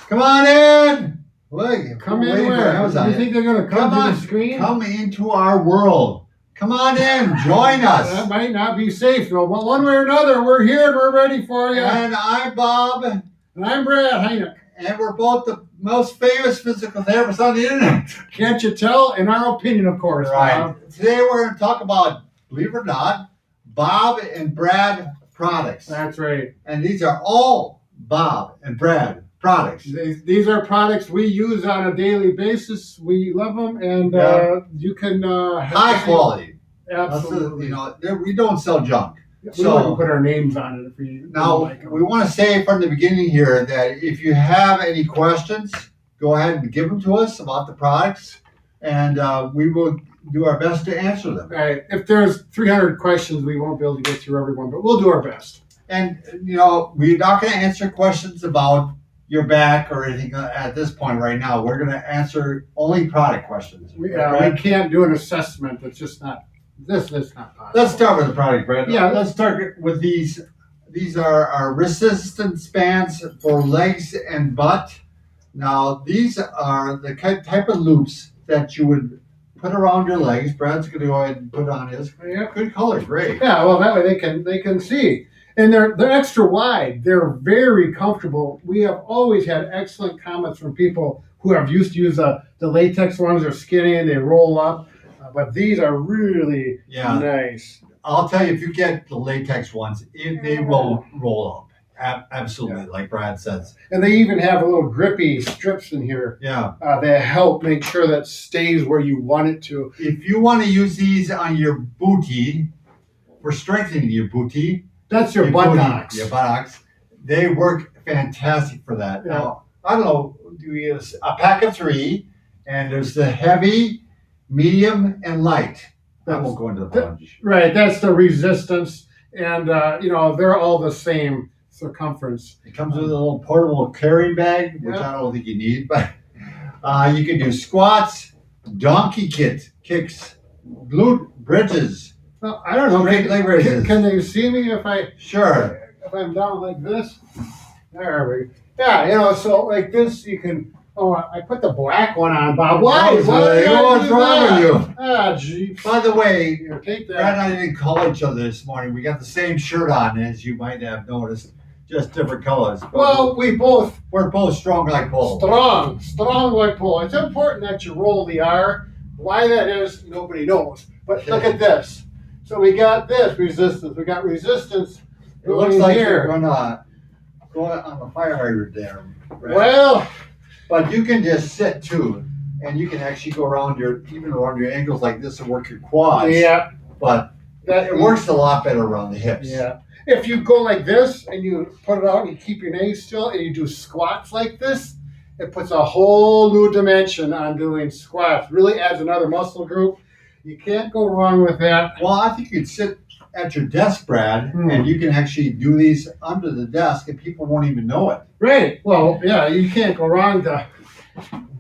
Come on in. Look, Come in where? Do you think they're going to come to the screen? Come into our world. Come on in. Join us. That might not be safe, though. But one way or another, we're here and we're ready for you. And I'm Bob. And I'm Brad Heineck. And we're both the most famous physical therapists on the internet. Can't you tell? In our opinion, of course. Right. Bob. Today we're going to talk about, believe it or not, Bob and Brad products. That's right. And these are all Bob and Brad products. These are products we use on a daily basis. We love them, and you can high quality. Absolutely. We don't sell junk. We wouldn't put our names on it if we now like them. We want to say from the beginning here that if you have any questions, go ahead and give them to us about the products, and we will do our best to answer them. Right. If there's 300 questions, we won't be able to get through everyone, but we'll do our best. And we're not going to answer questions about your back or anything at this point right now. We're going to answer only product questions. We can't do an assessment. It's just not. This is not possible. Let's start with the product, Brad. Yeah. Let's start with these. These are our resistance bands for legs and butt. Now, these are the type of loops that you would put around your legs. Brad's going to go ahead and put on his. Yeah, good color, great. Yeah, well, that way they can see. And they're extra wide. They're very comfortable. We have always had excellent comments from people who have used to use the latex ones. They're skinny and they roll up. But these are really nice. I'll tell you, if you get the latex ones, they will roll up. Absolutely, like Brad says. And they even have a little grippy strips in here. Yeah. That help make sure that stays where you want it to. If you want to use these on your booty, for strengthening your booty. That's your buttocks. Your buttocks. They work fantastic for that. Yeah. Now, I don't know, do we use a pack of 3, and there's the heavy, medium, and light. That won't go into the plunge. Right, that's the resistance. And, they're all the same circumference. It comes with a little portable carrying bag, which I don't think you need, but you can do squats, donkey kicks, glute bridges. Well, I don't know. Straight leg raises. Can they see me if I'm down like this? There we go. Yeah, so like this, you can. Oh, I put the black one on, Bob. Why? What's wrong with you? Ah, geez. By the way, take that. Brad and I didn't call each other this morning. We got the same shirt on, as you might have noticed, just different colors. Well, we're both strong like bull. Strong like bull. It's important that you roll the R. Why that is, nobody knows. But look at this. So we got this resistance. We got resistance. It looks like you're gonna go on the fire hydrant there. Right? Well, but you can just sit too, and you can actually go around your ankles like this and work your quads. Yeah. But it works a lot better around the hips. Yeah. If you go like this and you put it out and you keep your knees still and you do squats like this, it puts a whole new dimension on doing squats. Really adds another muscle group. You can't go wrong with that. Well, I think you'd sit at your desk, Brad, and you can actually do these under the desk and people won't even know it. Right. Well, yeah, you can't go wrong to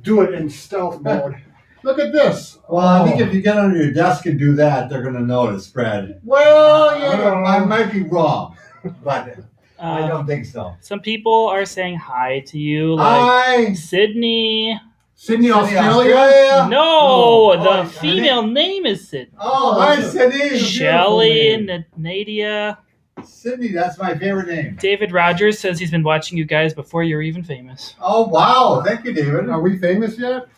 do it in stealth mode. Look at this. Well, I think if you get under your desk and do that, they're going to notice, Brad. Well, I might be wrong, but I don't think so. Some people are saying hi to you, like hi. Sydney, Australia? No, the female name is Sydney. Oh, hi, Sydney. Shelly, Nadia. Sydney, that's my favorite name. David Rogers says he's been watching you guys before you're even famous. Oh, wow. Thank you, David. Are we famous yet?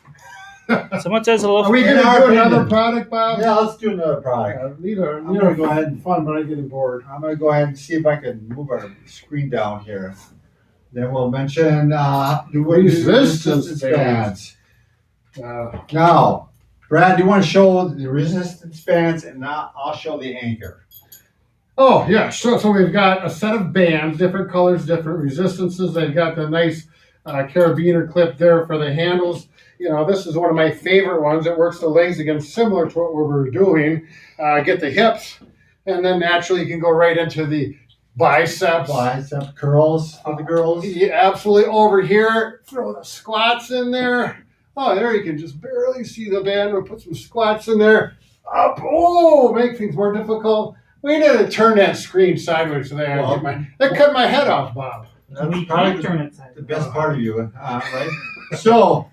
Someone says hello. Are we going to do another product, Bob? Yeah, let's do another product. These are go ahead and fun, but I'm getting bored. I'm going to go ahead and see if I can move our screen down here. Then we'll mention resistance bands. Now, Brad, do you want to show the resistance bands, and now I'll show the anchor. Oh, yeah. So we've got a set of bands, different colors, different resistances. They've got the nice carabiner clip there for the handles. This is one of my favorite ones. It works the legs again, similar to what we were doing. Get the hips, and then naturally you can go right into the biceps. Bicep curls for the girls. Yeah, absolutely. Over here, throw the squats in there. Oh, there you can just barely see the band. We'll put some squats in there. Up. Oh, make things more difficult. We need to turn that screen sideways so that cut my head off, Bob. That's we probably can't turn it sideways. the best part of you, right? So,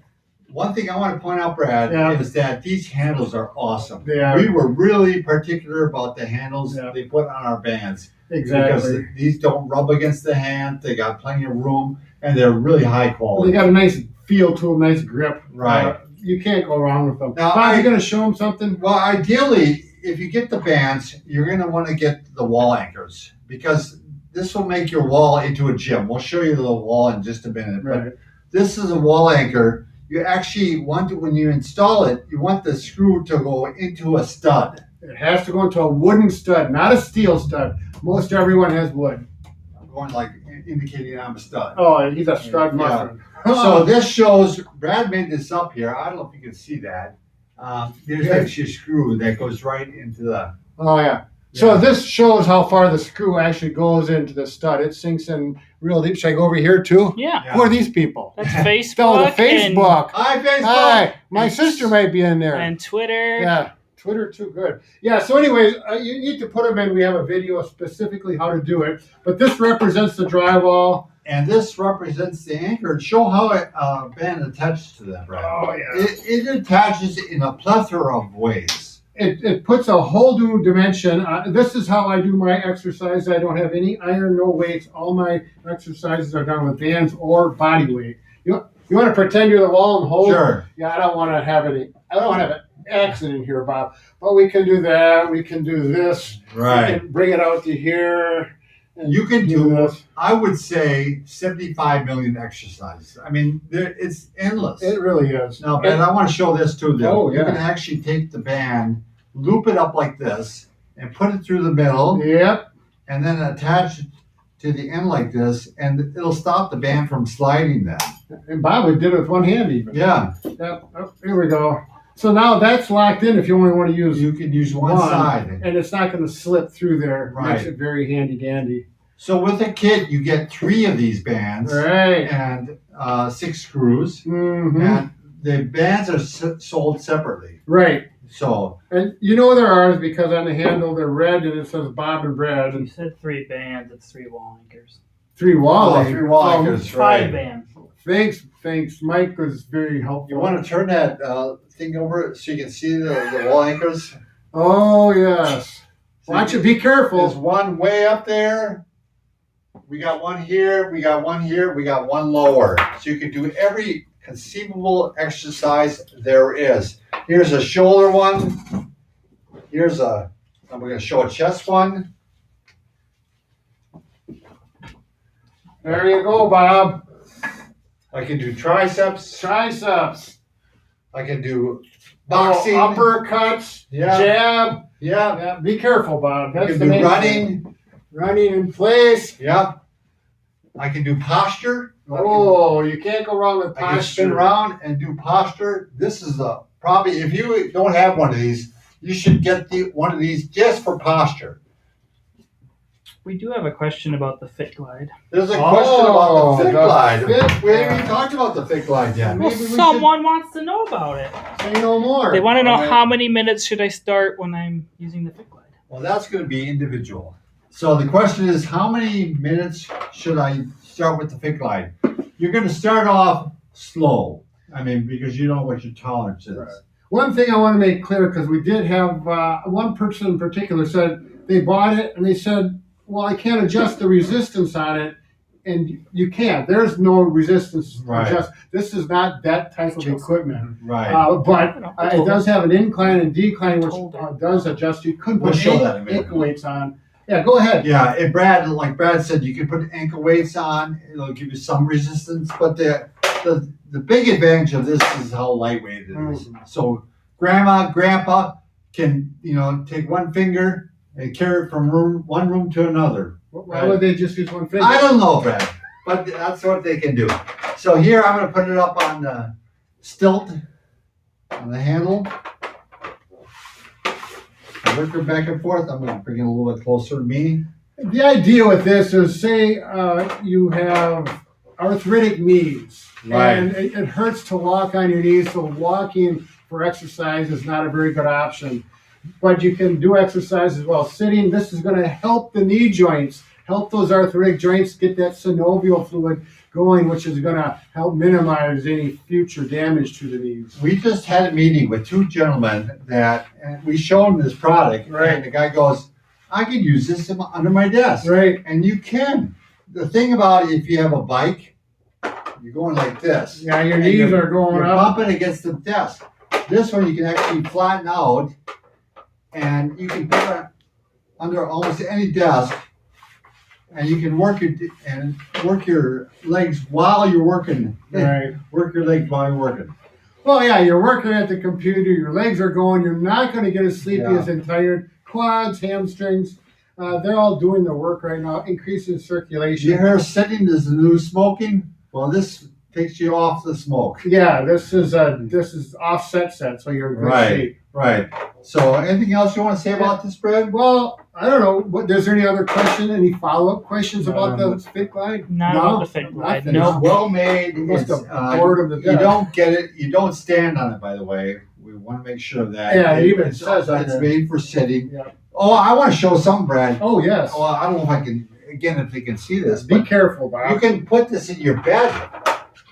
one thing I want to point out, Brad, Yeah. is that these handles are awesome. They are. We were really particular about the handles Yeah. they put on our bands. Exactly. Because these don't rub against the hand, they got plenty of room, and they're really high They quality. got a nice feel to them, nice grip. Right. You can't go wrong with them. Now, Bob, you going to show them something? Well, ideally, if you get the bands, you're going to want to get the wall anchors because this will make your wall into a gym. We'll show you the wall in just a minute. Right. But this is a wall anchor. You actually want to, when you install it, you want the screw to go into a stud. It has to go into a wooden stud, not a steel stud. Most everyone has wood. I'm going like indicating I'm a stud. Oh, he's a stud muffin. So this shows, Brad made this up here. I don't know if you can see that. There's actually a screw that goes right into the. Oh, yeah. So this shows how far the screw actually goes into the stud. It sinks in real deep. Should I go over here too? Yeah. Who are these people? That's Facebook. Oh, the Facebook. Hi, Facebook. Hi. My sister might be in there. And Twitter. Yeah. Twitter too good. Yeah, so anyways, you need to put them in. We have a video specifically how to do it. But this represents the drywall. And this represents the anchor. Show how it band attaches to that, Brad. Oh, yeah. It attaches in a plethora of ways. It puts a whole new dimension. This is how I do my exercise. I don't have any iron, no weights. All my exercises are done with bands or body weight. You want to pretend you're the wall and hold? Sure. Yeah, I don't want to have any. I don't have an accident here, Bob. But we can do that. We can do this. Right. We can bring it out to here. And You can do, this. I would say, 75 million exercises. I mean, it's endless. It really is. Now, Ben, I want to show this too, though. Oh, yeah. You can actually take the band, loop it up like this, and put it through the middle, Yep. and then attach it to the end like this, and it'll stop the band from sliding then. And Bob, we did it with one hand even. Yeah. Yep. Oh, here we go. So now that's locked in if you only want to use You can use one side. and it's not going to slip through there. Right. Makes it very handy dandy. So with a kit, you get 3 of these bands Right. and 6 screws, Mm-hmm. and the bands are sold separately. Right. So And you know they're ours because on the handle they're red and it says Bob and Brad You and said 3 bands. It's 3 wall anchors. 3 wall. 3 wall anchors, 5 right? bands. Thanks. Mike was very helpful. You want to turn that thing over so you can see the wall anchors? Oh yes. Watch it. Be There's careful. one way up there. We got one here. We got one here. We got one lower. So you can do every conceivable exercise there is. Here's a shoulder one. I'm going to show a chest one. There you go, Bob. I can do triceps. Triceps. I can do boxing. Uppercuts. Yeah. Jab. Yeah. Yeah. Be careful, Bob. I That's can the do main running. thing. Running in place. Yeah. I can do posture. Oh, you can't go wrong with I can spin posture. around and do posture. This is probably, if you don't have one of these, you should get one of these just for posture. We do have a question about the Fit Glide. There's a question about the Fit the Glide. Fit We haven't even Glide. talked about the Fit Glide yet. Maybe Well, we should- someone wants to know about it. Say no more. They want to know Alright. how many minutes should I start when I'm using the Fit Glide. Well, that's going to be individual. So the question is, how many minutes should I start with the Fit Glide? You're going to start off slow. I mean, because you know what your tolerance is. Right. One thing I want to make clear, because we did have one person in particular said they bought it and they said, well, I can't adjust the resistance on it. And you can't. There's no resistance Right. adjust. This is not that type of equipment. Right. But it does have an incline and decline, which Told her. does adjust. You couldn't We'll put show that in a minute. ankle weights on. Yeah, go ahead. Yeah, and Brad, like Brad said, you can put ankle weights on. It'll give you some resistance, but the big advantage of this is how lightweight it is. So grandma, grandpa can take one finger and carry it from one room to another. Why would they just use one finger? I don't know, Brad, but that's what they can do. So here I'm going to put it up on the stilt on the handle. I work it back and forth. I'm going to bring it a little bit closer to me. The idea with this is, say you have arthritic knees, Right. and it hurts to walk on your knees, so walking for exercise is not a very good option. But you can do exercises while sitting. This is going to help the knee joints help those arthritic joints get that synovial fluid going, which is going to help minimize any future damage to the knees. We just had a meeting with two gentlemen that and we showed them this product, Right. and the guy goes, "I could use this under my desk," Right. and you can. The thing about it, if you have a bike, you're going like this. Yeah, your and knees you're- are going You're up. bumping against the desk. This one you can actually flatten out, and you can put it under almost any desk, and you can work your legs while you're working. Right. Work your legs while you're working. Well, yeah, you're working at the computer, your legs are going, you're not going to get as sleepy Yeah. as and tired. Quads, hamstrings, they're all doing the work right now, increasing circulation. You hear sitting is the new smoking? Well, this takes you off the smoke. Yeah, this is offset set, so you're in good shape. Right. So, anything else you want to say about this, Brad? Well, I don't know. What, is there any other question? Any follow-up questions about the Fit Glide? Not about the Fit Glide. nothing. No. It's well made. You must It's, have bored them to you death. don't get it. You don't stand on it, by the way. We want to make sure of that. Yeah, it even it's, says on it's there. made for sitting. Yeah. Oh, I want to show something, Brad. Oh, yes. Well, I don't know if I can. Again, if they can see this, Be but careful, Bob. you can put this in your bed,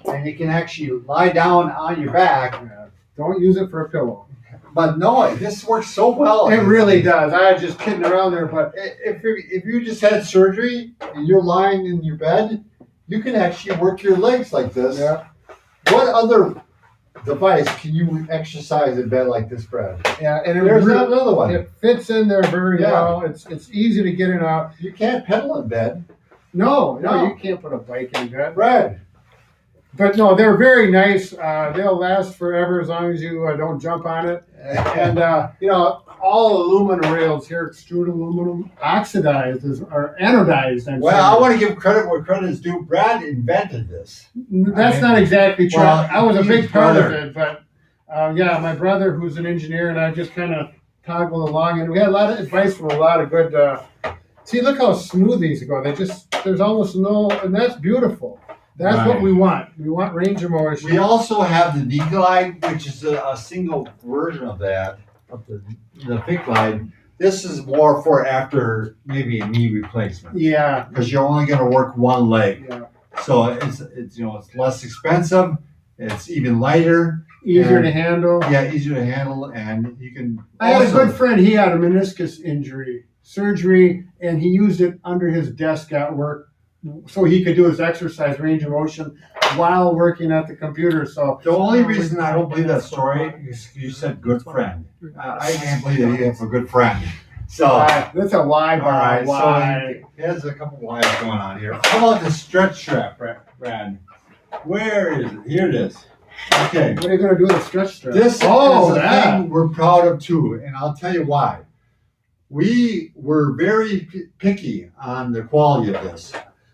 and you can actually lie down on your back. Yeah, don't use it for a pillow. But no, this works so well. It really does. I was just kidding around there, but If you just had surgery and you're lying in your bed, you can actually work your legs like this. yeah, What other device can you exercise in bed like this, Brad? yeah, and There's another one. it fits in there very Yeah. well. It's easy to get in and out. You can't pedal in bed. No, No. you can't put a bike in bed. Brad. But no, they're very nice. They'll last forever as long as you don't jump on it. And all aluminum rails here, extruded aluminum, oxidized or anodized. Well, I want to give credit where credit is due. Brad invented this. That's not exactly true. Well, I was a he's big part of brother. it, but yeah, my brother, who's an engineer, and I just kind of toggled along, and we had a lot of advice from a lot of good. See, look how smooth these go. There's almost no, and that's beautiful. That's Right. what we want. We want range of motion. We also have the D-Glide, which is a single version of that, of the Fit Glide. This is more for after maybe a knee replacement, Yeah, because you're only going to work one leg. yeah. So it's less expensive. It's even lighter. Easier And- to handle. Yeah, easier to handle, and you can. I had a also- good friend. He had a meniscus injury, surgery, and he used it under his desk at work, so he could do his exercise range of motion while working at the computer. So The only reason I don't believe that story is you said good friend. I can't believe that you have a good friend. So, that's a lie, all right. Why? So there's a couple lies going on here. How about the stretch strap, Brad? Where is it? Here it is. Okay. What are you going to do with a stretch strap? This is a that. thing we're proud of too, and I'll tell you why. We were very picky on the quality of this.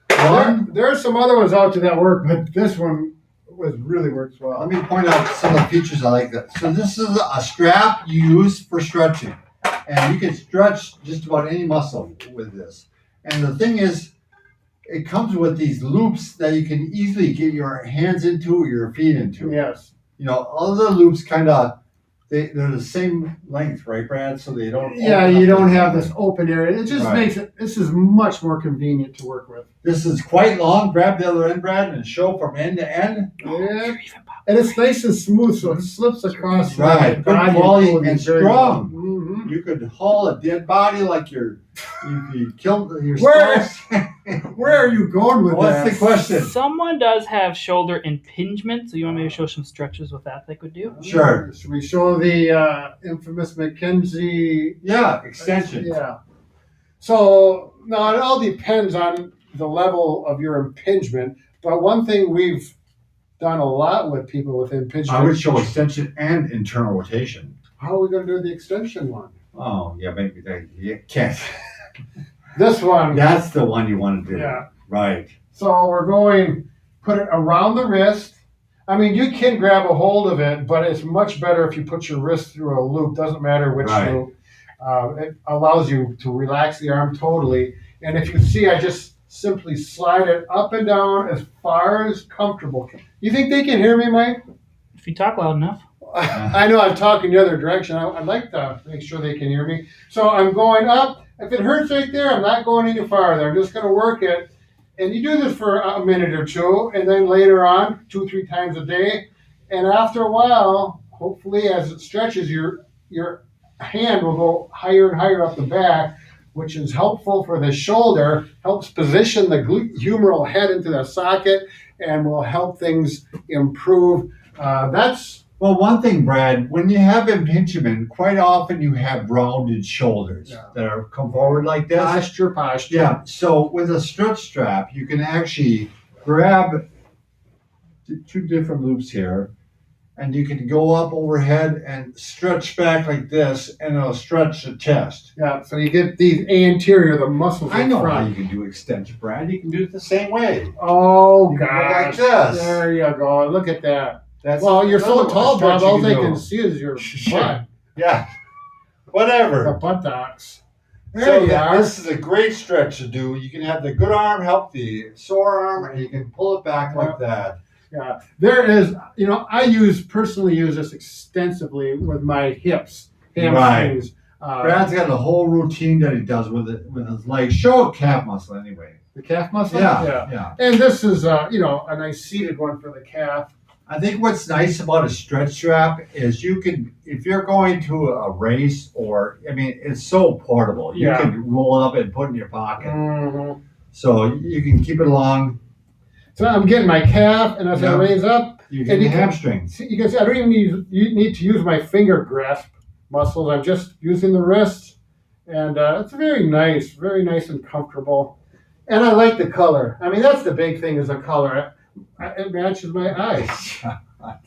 There are some other ones out there that work, but this one really works well. Let me point out some of the features I like that. So this is a strap you use for stretching, and you can stretch just about any muscle with this. And the thing is, it comes with these loops that you can easily get your hands into or your feet into. Yes. Other loops they're the same length, right, Brad? So they don't. Yeah, open you up don't the- have this open area. It just Right. makes it. This is much more convenient to work with. This is quite long. Grab the other end, Brad, and show from end to end. Yeah. And it's nice and smooth, so it slips across. Right. the Good body quality fully and very strong. well. Mhm. You could haul a dead body like you killed your Where- spouse. Where are you going with What's that? the question? Someone does have shoulder impingement, so you want me to show some stretches with that they could do? Sure. Should we show the infamous McKenzie? Yeah, extension. Yeah. So now it all depends on the level of your impingement, but one thing we've done a lot with people with impingement. I would show extension and internal rotation. How are we going to do the extension one? Oh, yeah, maybe you can't. This one. That's the one you want to do. Yeah. Right. So we're going put it around the wrist. I mean, you can grab a hold of it, but it's much better if you put your wrist through a loop. Doesn't matter which Right. loop. It allows you to relax the arm totally. And if you see, I just simply slide it up and down as far as comfortable. You think they can hear me, Mike? If you talk loud enough. I know I'm talking the other direction. I'd like to make sure they can hear me. So I'm going up, If it hurts right there, I'm not going any farther. I'm just going to work it. And you do this for a minute or two, and then later on, 2-3 times a day. And after a while, hopefully as it stretches, your hand will go higher and higher up the back, which is helpful for the shoulder, helps position the humeral head into the socket, and will help things improve. Well, one thing, Brad, when you have impingement, quite often you have rounded shoulders that are come forward like this. Posture. Yeah. So with a stretch strap, you can actually grab two different loops here, and you can go up overhead and stretch back like this, and it'll stretch the chest. Yeah, so you get these anterior, the muscles. I know front. how you can do extension, Brad. You can do it the same way. Oh, You can go gosh. like this. There you go. Look at that. That's Well, you're so another tall, stretch Bob, you all they do. can see is your butt. Yeah. The Whatever. buttocks. There So you are. this is a great stretch to do. You can have the good arm help the sore arm, and you can pull it back like that. Yeah, there is, I personally use this extensively with my hips, hamstrings. Brad's got a whole routine that he does with it with his legs. Show a calf muscle anyway. The calf muscle? Yeah. And this is, a nice seated one for the calf. I think what's nice about a stretch strap is you can, if you're going to a race it's so portable. You can roll it up and put it in your pocket. Mm-hmm. So you can keep it along. So I'm getting my calf, and as I raise up, You get the hamstrings. you can see I don't even need to use my finger grasp muscles. I'm just using the wrist, and it's very nice and comfortable. And I like the color. I mean, that's the big thing is the color. It matches my eyes.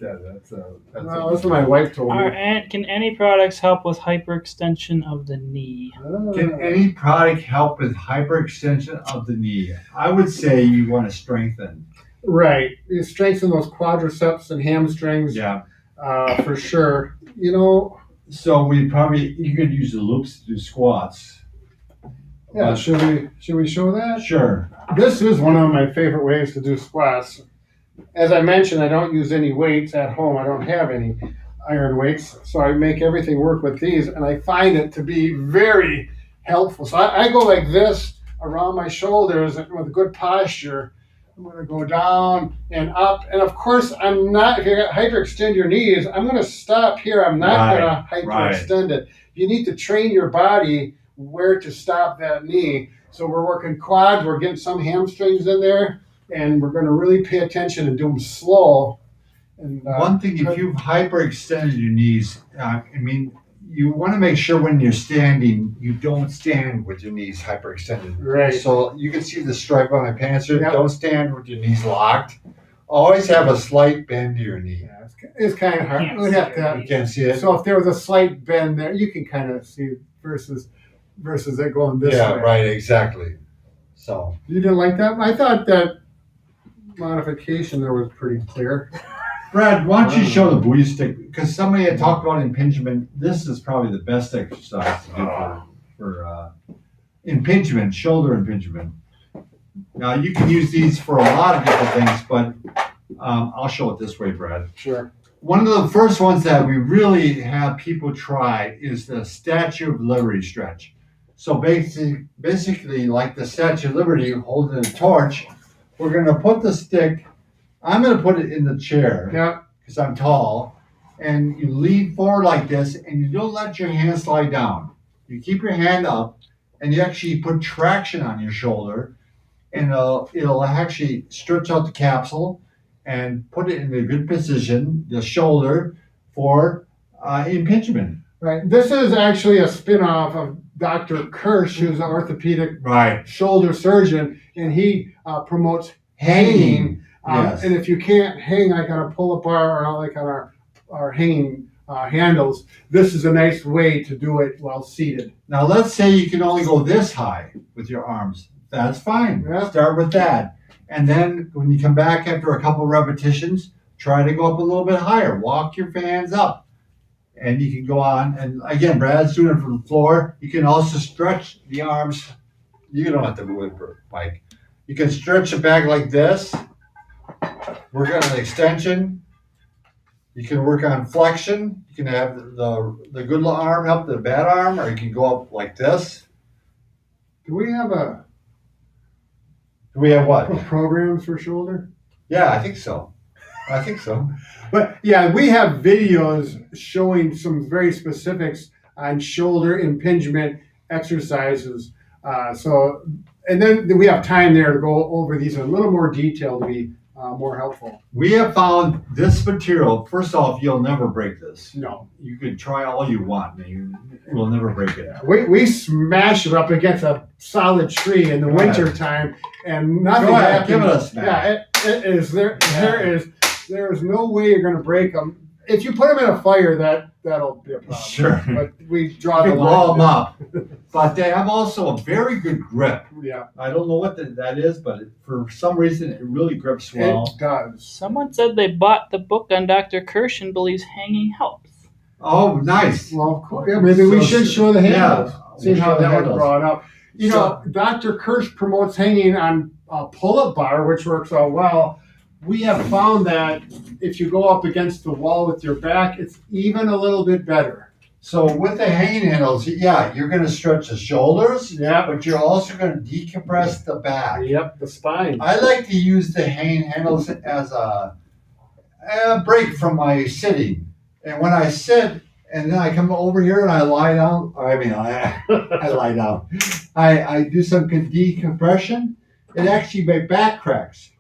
That's what my wife told me. Can any products help with hyperextension of the knee? Can any product help with hyperextension of the knee? I would say you want to strengthen. Right. You strengthen those quadriceps and hamstrings. Yeah. For sure. So you could use the loops to do squats. Yeah. Should we show that? Sure. This is one of my favorite ways to do squats. As I mentioned, I don't use any weights at home. I don't have any iron weights, so I make everything work with these, and I find it to be very helpful. So I go like this around my shoulders with good posture. I'm going to go down and up, and of course, I'm not. If you hyperextend your knees, I'm going to stop here. I'm not going to hyperextend it. You need to train your body where to stop that knee. So we're working quads. We're getting some hamstrings in there. And we're going to really pay attention and do them slow. And one thing, if you've hyperextended your knees, you want to make sure when you're standing, you don't stand with your knees hyperextended. Right. So you can see the stripe on my pants here. Yep. Don't stand with your knees locked. Always have a slight bend to your knee. Yeah, it's kind of hard. You can't see it. So if there was a slight bend there, you can kind of see it versus it going this way. Yeah, right, exactly. So you didn't like that? I thought that modification there was pretty clear. Brad, why don't you show the buoy stick? Because somebody had talked about impingement. This is probably the best exercise to do for impingement, shoulder impingement. Now, you can use these for a lot of different things, but I'll show it this way, Brad. Sure. One of the first ones that we really have people try is the Statue of Liberty stretch. So basically, like the Statue of Liberty holding a torch, we're going to put the stick, I'm going to put it in the chair because I'm tall, and you lean forward like this, and you don't let your hand slide down. You keep your hand up, and you actually put traction on your shoulder, and it'll actually stretch out the capsule and put it in a good position, the shoulder, for impingement. Right. This is actually a spin-off of Dr. Kirsch, who's an orthopedic shoulder surgeon, and he promotes hanging. Yes. And if you can't hang like on a pull-up bar or like on our hanging handles, this is a nice way to do it while seated. Now, let's say you can only go this high with your arms. That's fine. Yeah. Start with that. And then when you come back after a couple repetitions, try to go up a little bit higher. Walk your hands up. And you can go on. And again, Brad's doing it from the floor. You can also stretch the arms. You don't have to move it, Mike. You can stretch it back like this. Work on an extension. You can work on flexion. You can have the good arm help the bad arm, or you can go up like this. Do we have Do we have what? programs for shoulder? Yeah, I think so. I think so. But yeah, we have videos showing some very specifics on shoulder impingement exercises. And then we have time there to go over these in a little more detail to be more helpful. We have found this material. First off, you'll never break this. No, You can try all you want, and you will never break it. we smash it up against a solid tree in the Go ahead. winter time, and nothing Go ahead, happens. give it a smash. Yeah, it is there. Yeah. There is no way you're going to break them. If you put them in a fire, that'll be a problem. Sure. But we draw You the can blow them line. up. But they have also a very good grip. Yeah, I don't know what that is, but for some reason it really grips well. it does. Someone said they bought the book on Dr. Kirsch and believes hanging helps. Oh, nice. Well, of course. Yeah, maybe we should show the handles. Yeah, See we'll how show the that was handles. brought up. You know, Dr. Kirsch promotes hanging on a pull-up bar, which works out well. We have found that if you go up against the wall with your back, it's even a little bit better. So with the hanging handles, yeah, you're going to stretch the shoulders, Yeah. but you're also going to decompress the back. Yep, the spine. I like to use the hanging handles as a break from my sitting. And when I sit, and then I come over here and I lie down, I lie down. I do some decompression. It actually, my back cracks.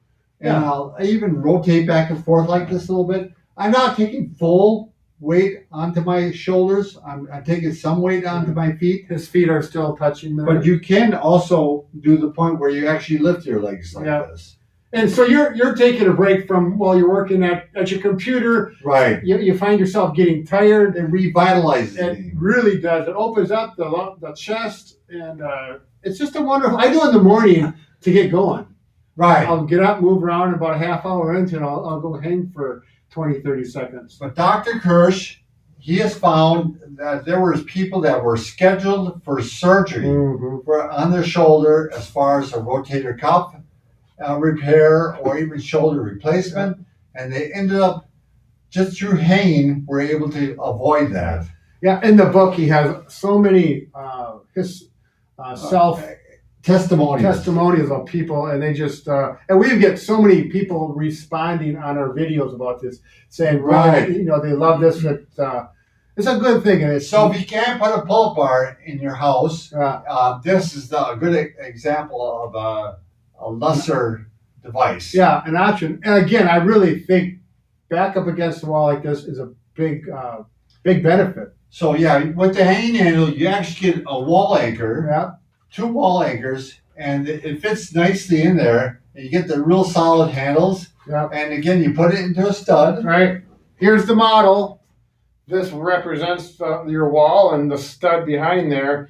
And Yeah. I'll even rotate back and forth like this a little bit. I'm not taking full weight onto my shoulders. I'm taking some weight onto my feet. His feet are still touching there. But you can also do the point where you actually lift your legs like Yeah. this. And so you're taking a break from while you're working at your computer. Right. You find yourself getting tired. It revitalizes It me. really does. It opens up the chest, and it's just a wonderful. I do it in the morning to get going. Right. I'll get up, move around, about a half hour into it, I'll go hang for 20, 30 seconds. But Dr. Kirsch, he has found that there was people that were scheduled for surgery Mm-hmm. on their shoulder as far as a rotator cuff repair or even shoulder replacement, and they ended up just through hanging were able to avoid that. Yeah, in the book he has so many self testimonials of people, and they just and we get so many people responding on our videos about this, saying, Right. you know, they love this. It's a good thing, and it's So if you can't put a pull-up bar in your house, uh, this is a good example of a lesser device. yeah, an option. And again, I really think back up against the wall like this is a big benefit. So yeah, with the hanging handle, you actually get a wall anchor. Yeah. 2 wall anchors, and it fits nicely in there. And you get the real solid handles. Yeah. And again, you put it into a stud. Right. Here's the model. This represents your wall and the stud behind there.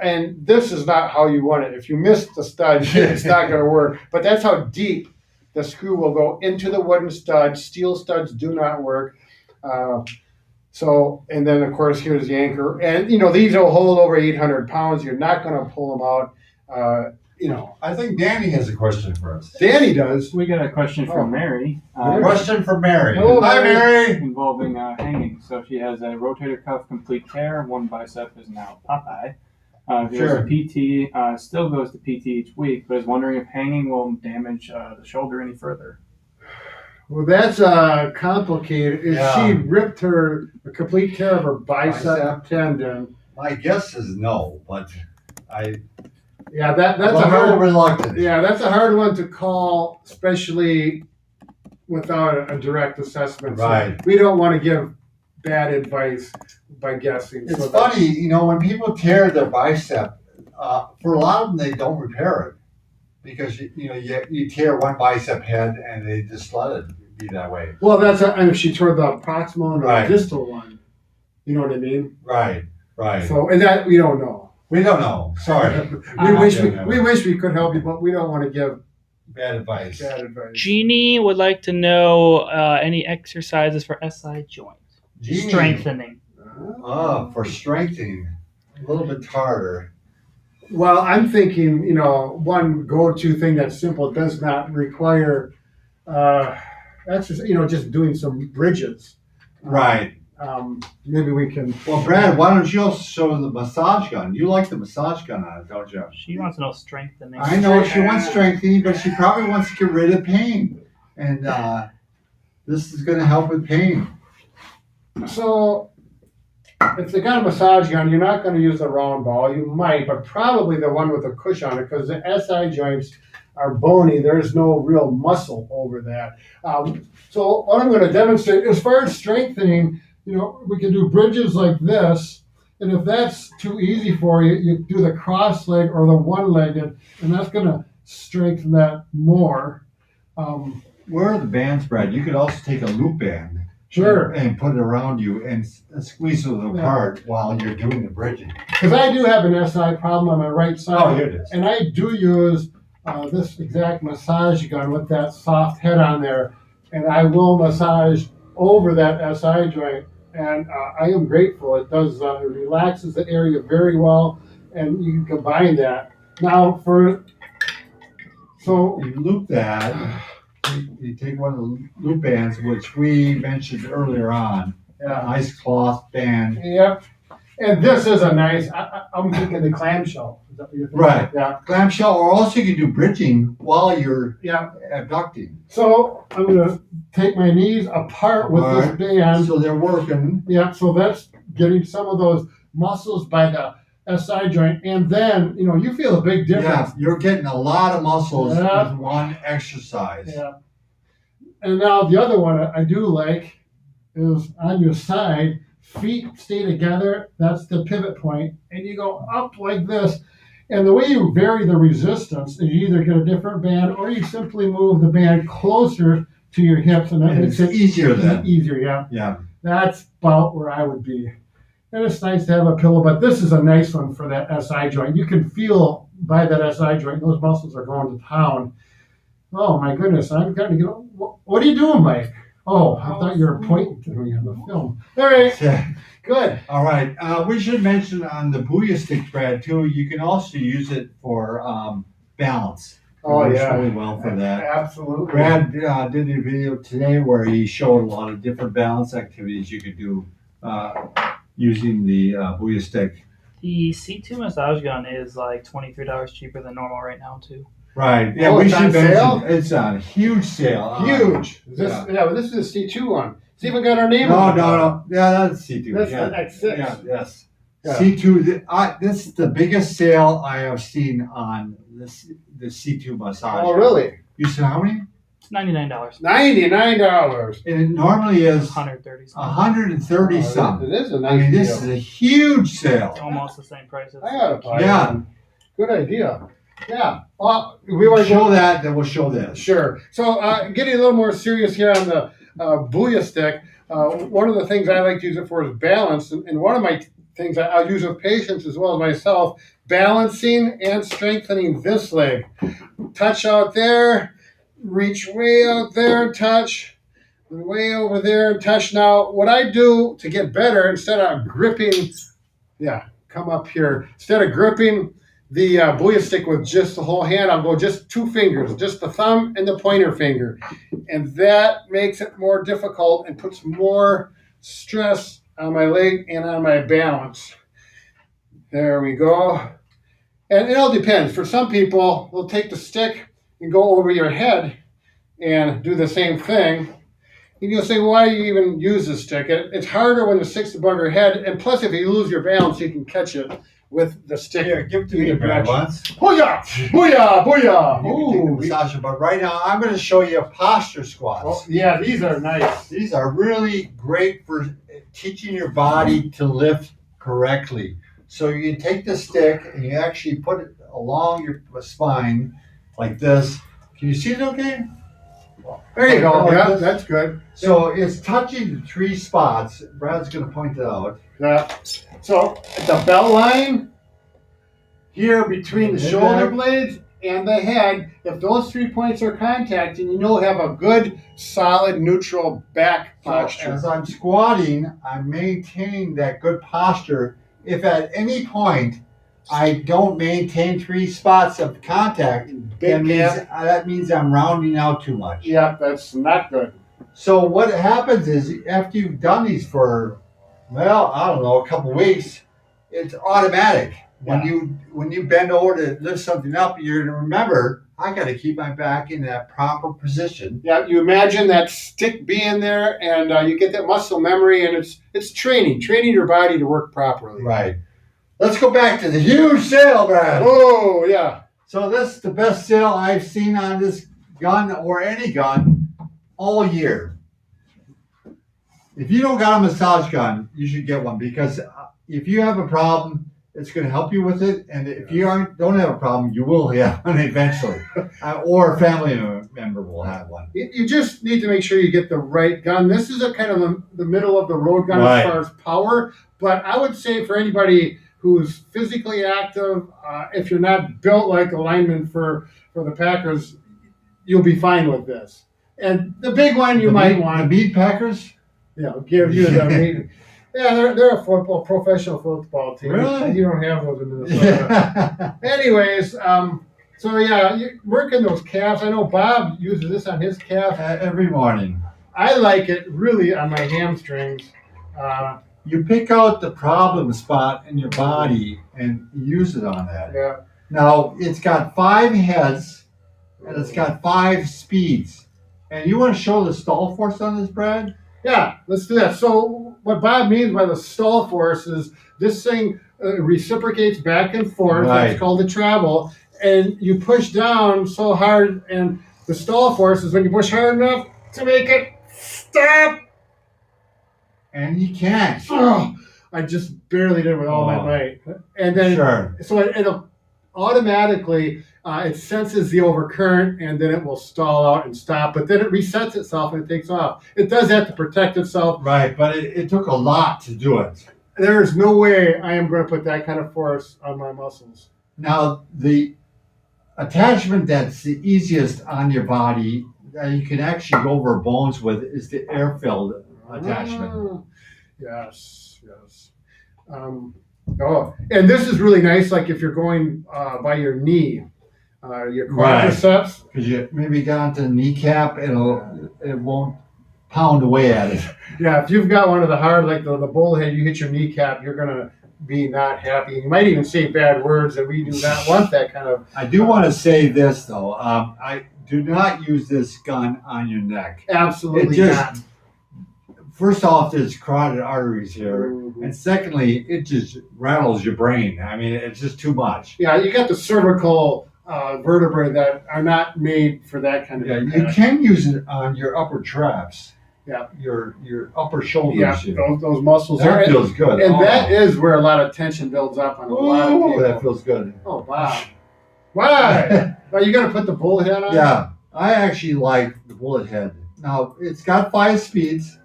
And this is not how you want it. If you miss the stud, it's not going to work. But that's how deep the screw will go into the wooden stud. Steel studs do not work. And then of course here's the anchor, and you know these will hold over 800 pounds. You're not going to pull them out. I think Danny has a question for us. Danny does. We got a question from Oh. Mary Question for Mary. Hello, Hi, Mary. involving hanging. So she has a rotator cuff complete tear. One bicep is now Popeye. Goes Sure. to PT, still goes to PT each week, but is wondering if hanging will damage the shoulder any further. Well, that's complicated. If Yeah. she ripped a complete tear of her bicep tendon, My guess is no, but yeah, that's I'm a a little hard. reluctant. Yeah, that's a hard one to call, especially without a direct assessment. So Right. we don't want to give bad advice by guessing. It's So funny, when people tear their bicep, for a lot of them, they don't repair it because you tear one bicep head and they just let it be that way. Well, and if she tore the proximal and Right. the distal one, you know what I mean. Right. So, and that we don't know. We don't know. Sorry. We wish we could help you, but we don't want to give Bad advice. bad advice. Jeannie would like to know any exercises for SI joint Jeannie, strengthening. for strengthening, a little bit harder. Well, I'm thinking, one go-to thing that's simple, does not require, that's just, just doing some bridges. Right. maybe we can. Well, Brad, why don't you also show the massage gun? You like the massage gun on it, don't you? She wants to know strengthening. I know she wants strengthening, but she probably wants to get rid of pain. And this is going to help with pain. So, if they got a massage gun, you're not going to use the round ball. You might, but probably the one with a cushion on it, because the SI joints are bony. There's no real muscle over that. So what I'm going to demonstrate, as far as strengthening, we can do bridges like this. And if that's too easy for you, you do the cross leg or the one-legged, and that's going to strengthen that more. Where are the bands, Brad? You could also take a loop band. Sure. And put it around you and squeeze it apart while you're doing the bridging. Because I do have an SI problem on my right side. Oh, here it is. And I do use this exact massage gun with that soft head on there. And I will massage over that SI joint. And I am grateful. It does, it relaxes the area very well. And you can combine that. Now, so you loop that. You take one of the loop bands, which we mentioned earlier on. Yeah. A nice cloth band. Yep. And this is a nice, I'm thinking the clamshell. Is that what you're thinking? Right. Yeah. Clamshell, or also you can do bridging while you're abducting. So I'm going to take my knees apart with this band. So they're working. Yeah, so that's getting some of those muscles by the SI joint. And then, you feel a big difference. Yeah, you're getting a lot of muscles with one exercise. Yeah. And now the other one I do like is on your side, feet stay together. That's the pivot point. And you go up like this. And the way you vary the resistance is you either get a different band or you simply move the band closer to your hips. And that makes it easier then. Easier, yeah. Yeah. That's about where I would be. And it's nice to have a pillow, but this is a nice one for that SI joint. You can feel by that SI joint, those muscles are going to town. Oh my goodness, I'm going to get. What are you doing, Mike? Oh, I thought you were pointing to me on the film. All right, good. All right, we should mention on the Booyah Stick, Brad, too, you can also use it for balance. Oh, it works yeah. really well for that. Absolutely. Brad did a video today where he showed a lot of different balance activities you could do using the Booyah Stick. The C2 massage gun is like $23 cheaper than normal right now, too. Right. Yeah, Oh, we it's should on mention sale? it's on huge sale. Huge. Yeah. But this is a C2 one. It's even got our name No, on it. no. Yeah, that's C2. That's yeah. the X6. Yeah, yes. Yeah. C2, this is the biggest sale I have seen on the C2 massage. Oh, really? You said how many? It's $99. $99. And it normally is 130 something. 130 something. It is a nice I mean, deal. this is a huge sale. It's almost the same price as I gotta buy Yeah. one. Good idea. Yeah. Well, we want to Show that, then we'll show this. Sure. So, getting a little more serious here on the Booyah Stick, one of the things I like to use it for is balance. And one of my things I'll use with patients as well as myself, balancing and strengthening this leg. Touch out there, reach way out there and touch, way over there and touch. Now, what I do to get better, instead of gripping, come up here, instead of gripping the Booyah Stick with just the whole hand, I'll go just two fingers, just the thumb and the pointer finger. And that makes it more difficult and puts more stress on my leg and on my balance. There we go. And it all depends. For some people, they'll take the stick and go over your head and do the same thing. And you'll say, why do you even use this stick? It's harder when the stick's above your head. And plus, if you lose your balance, you can catch it with the stick. Here, give it to me, Brad, once. Booyah! Booyah! Booyah! You can take the massage, but right now I'm going to show you posture squats. Oh, yeah, these are nice. These are really great for teaching your body to lift correctly. So you take the stick and you actually put it along your spine like this. Can you see it okay? There you go. Like Yeah, this. that's good. So it's touching the three spots. Brad's going to point it out. Yeah. So the belt line here between the shoulder blades and the head, if those 3 points are contacting, you'll have a good, solid, neutral back So posture. as I'm squatting, I'm maintaining that good posture. If at any point I don't maintain three spots of contact, that means I'm rounding out too much. Yeah, that's not good. So what happens is after you've done these for Well, I don't know, a couple weeks. It's automatic. When you bend over to lift something up, you're gonna remember I got to keep my back in that proper position. Yeah, you imagine that stick being there, and you get that muscle memory, and it's training your body to work properly. Right. Let's go back to the huge sale, Brad. Oh yeah. So this is the best sale I've seen on this gun or any gun all year. If you don't got a massage gun, you should get one because if you have a problem, it's going to help you with it. And if you don't have a problem, you will have one eventually, or a family member will have one. You just need to make sure you get the right gun. This is a kind of the middle of the road gun Right. as far as power, but I would say for anybody who's physically active, if you're not built like a lineman for the Packers, you'll be fine with this. And the big one you might want, the meat packers. Give you the meeting. Yeah, they're a professional football team. Really? You don't have those in Minnesota. Anyways, so yeah, you're working those calves. I know Bob uses this on his calf. Every morning. I like it really on my hamstrings. You pick out the problem spot in your body and use it on that. Yeah. Now, it's got 5 heads and it's got 5 speeds. And you want to show the stall force on this, Brad? Yeah, let's do that. So what Bob means by the stall force is this thing reciprocates back and forth. Right. It's called the travel. And you push down so hard, and the stall force is when you push hard enough to make it stop. And you can't. Oh, I just barely did with all my might. And then, Sure. so it'll automatically, it senses the overcurrent, and then it will stall out and stop. But then it resets itself and it takes off. It does that to protect itself. Right, but it took a lot to do it. There's no way I am going to put that kind of force on my muscles. Now, the attachment that's the easiest on your body that you can actually go over bones with is the air-filled attachment. Yes. And this is really nice, like if you're going by your knee, your quadriceps. Because you maybe got onto the kneecap, it won't pound away at it. Yeah, if you've got one of the hard, like the bullhead, you hit your kneecap, you're going to be not happy. You might even say bad words, and we do not want that kind of. I do want to say this, though. I do not use this gun on your neck. Absolutely not. First off, there's carotid arteries here. Mm-hmm. And secondly, it just rattles your brain. I mean, it's just too much. Yeah, you got the cervical vertebrae that are not made for that kind of impact. You can use it on your upper traps. Yeah. Your upper shoulders. Yeah, those muscles. That feels good. And that is where a lot of tension builds up on a lot of people. That feels good. Oh, wow. Why? Are you going to put the bullet head on? Yeah, I actually like the bullet head. Now, it's got 5 speeds.